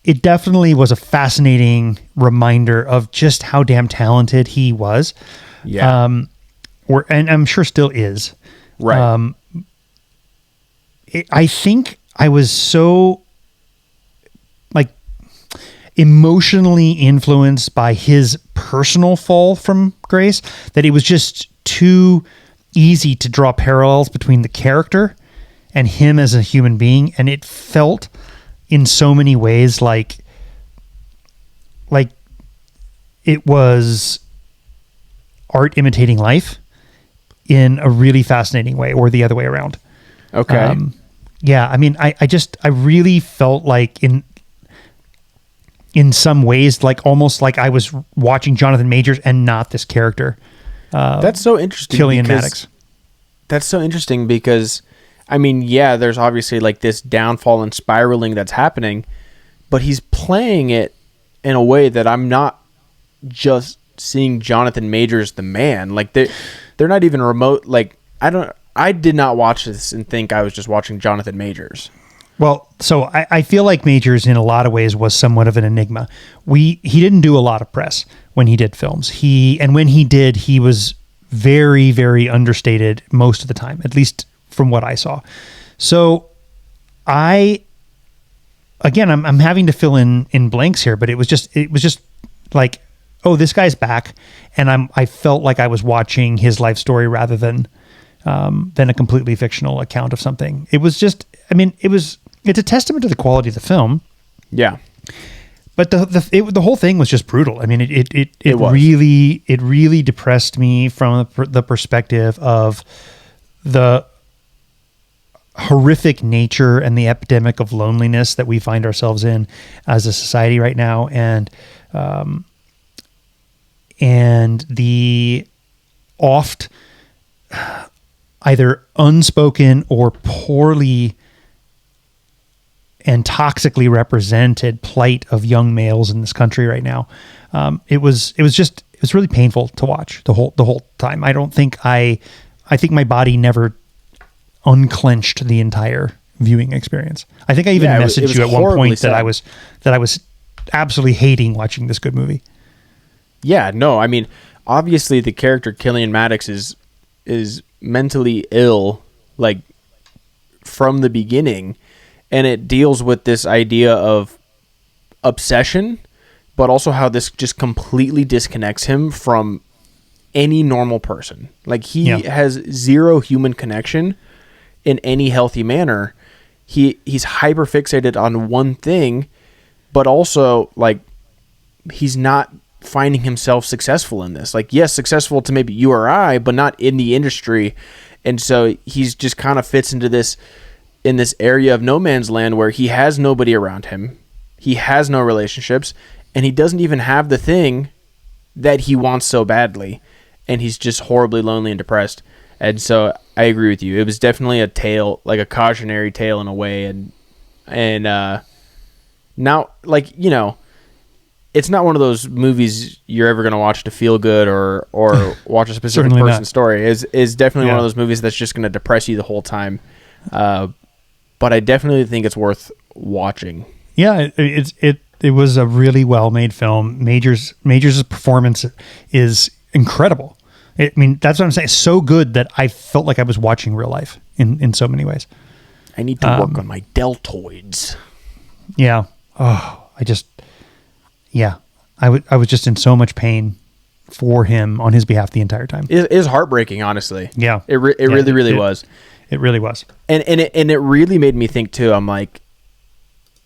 It definitely was a fascinating reminder of just how damn talented he was. Yeah. And I'm sure still is. Right. I think I was so emotionally influenced by his personal fall from grace that it was just too easy to draw parallels between the character and him as a human being. And it felt in so many ways like it was art imitating life in a really fascinating way, or the other way around. Okay. Yeah. I mean, I really felt like in some ways, almost like I was watching Jonathan Majors and not this character. That's so interesting. Killian Maddox. That's so interesting because, I mean, yeah, there's obviously this downfall and spiraling that's happening, but he's playing it in a way that I'm not just seeing Jonathan Majors the man. They're not even remote. I did not watch this and think I was just watching Jonathan Majors. Well, so I feel like Majors in a lot of ways was somewhat of an enigma. He didn't do a lot of press when he did films. When he did, he was very, very understated most of the time, at least from what I saw. So I'm having to fill in blanks here, but it was just like, oh, this guy's back, and I felt like I was watching his life story rather than a completely fictional account of something. It was just, it's a testament to the quality of the film. Yeah. But the whole thing was just brutal. I mean, it really depressed me from the perspective of the horrific nature and the epidemic of loneliness that we find ourselves in as a society right now, and the oft either unspoken or poorly and toxically represented plight of young males in this country right now. It was really painful to watch the whole time. I think my body never unclenched the entire viewing experience. I think I even messaged you at one point that I was absolutely hating watching this good movie. Yeah, no, I mean, obviously the character Killian Maddox is mentally ill, from the beginning. And it deals with this idea of obsession, but also how this just completely disconnects him from any normal person. He has zero human connection in any healthy manner. He's hyper fixated on one thing, but also he's not finding himself successful in this. Yes, successful to maybe you or I, but not in the industry. And so he's just kind of fits into this in this area of no man's land where he has nobody around him, he has no relationships, and he doesn't even have the thing that he wants so badly, and he's just horribly lonely and depressed. And so I agree with you. It was definitely a tale, a cautionary tale in a way, and now, it's not one of those movies you're ever going to watch to feel good or watch a specific person's story. Is definitely one of those movies that's just going to depress you the whole time. But I definitely think it's worth watching. Yeah, it It was a really well-made film. Majors' performance is incredible. I mean, that's what I'm saying. So good that I felt like I was watching real life in so many ways. I need to work on my deltoids. Yeah. Oh, I was just in so much pain for him on his behalf the entire time. It is heartbreaking, honestly. Yeah. It really was. It really was. And it really made me think too. I'm like,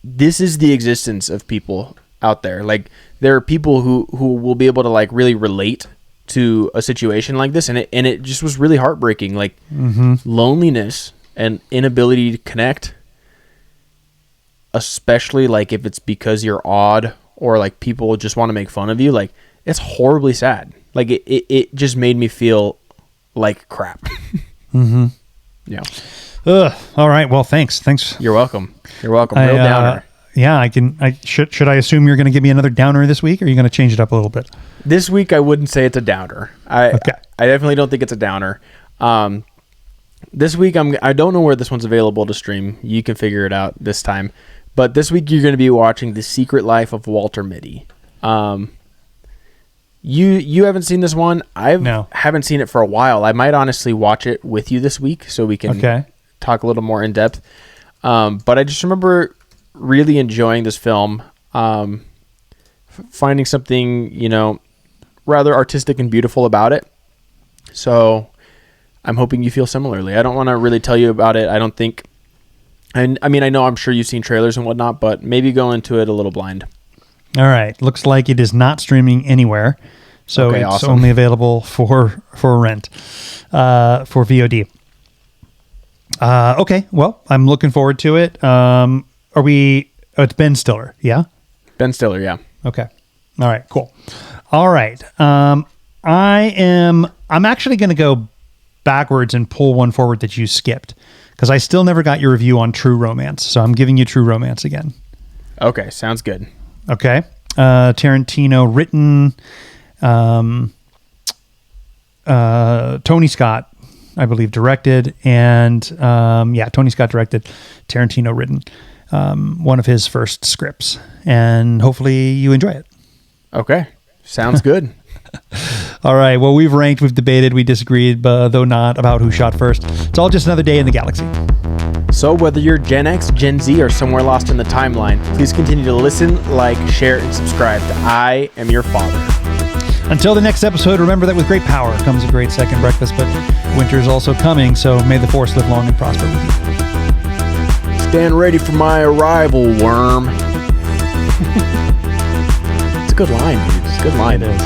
this is the existence of people out there. Like, there are people who will be able to like really relate to a situation like this, and it just was really heartbreaking. Like, loneliness and inability to connect, especially like if it's because you're odd or like people just want to make fun of you. Like, it's horribly sad. Like, it just made me feel like crap. Yeah. All right. Well, thanks. You're welcome. Real downer. Yeah, should I assume you're going to give me another downer this week, or are you going to change it up a little bit? This week, I wouldn't say it's a downer. I definitely don't think it's a downer. This week, I don't know where this one's available to stream. You can figure it out this time. But this week, you're going to be watching The Secret Life of Walter Mitty. You haven't seen this one. Haven't seen it for a while. I might honestly watch it with you this week so we can talk a little more in depth. But I just remember really enjoying this film, finding something, rather artistic and beautiful about it. So I'm hoping you feel similarly. I don't want to really tell you about it. I don't think, and I mean, I know I'm sure you've seen trailers and whatnot, but maybe go into it a little blind. All right. Looks like it is not streaming anywhere. So it's awesome. Only available for rent, for VOD. Okay. Well, I'm looking forward to it. It's Ben Stiller. Yeah. Ben Stiller. Yeah. Okay. All right, cool. All right. I'm actually going to go backwards and pull one forward that you skipped, because I still never got your review on True Romance. So I'm giving you True Romance again. Okay. Sounds good. Okay. Tarantino written, Tony Scott, I believe, directed, and Tony Scott directed, Tarantino written, one of his first scripts, and hopefully you enjoy it. Okay. Sounds good. All right. Well, we've ranked, we've debated, we disagreed, though not about who shot first. It's all just another day in the galaxy. So whether you're Gen X, Gen Z, or somewhere lost in the timeline, please continue to listen, like, share, and subscribe to I Am Your Father. Until the next episode, remember that with great power comes a great second breakfast, but winter is also coming, so may the Force live long and prosper with you. Stand ready for my arrival, worm. It's a good line, dude. It's a good line. It is.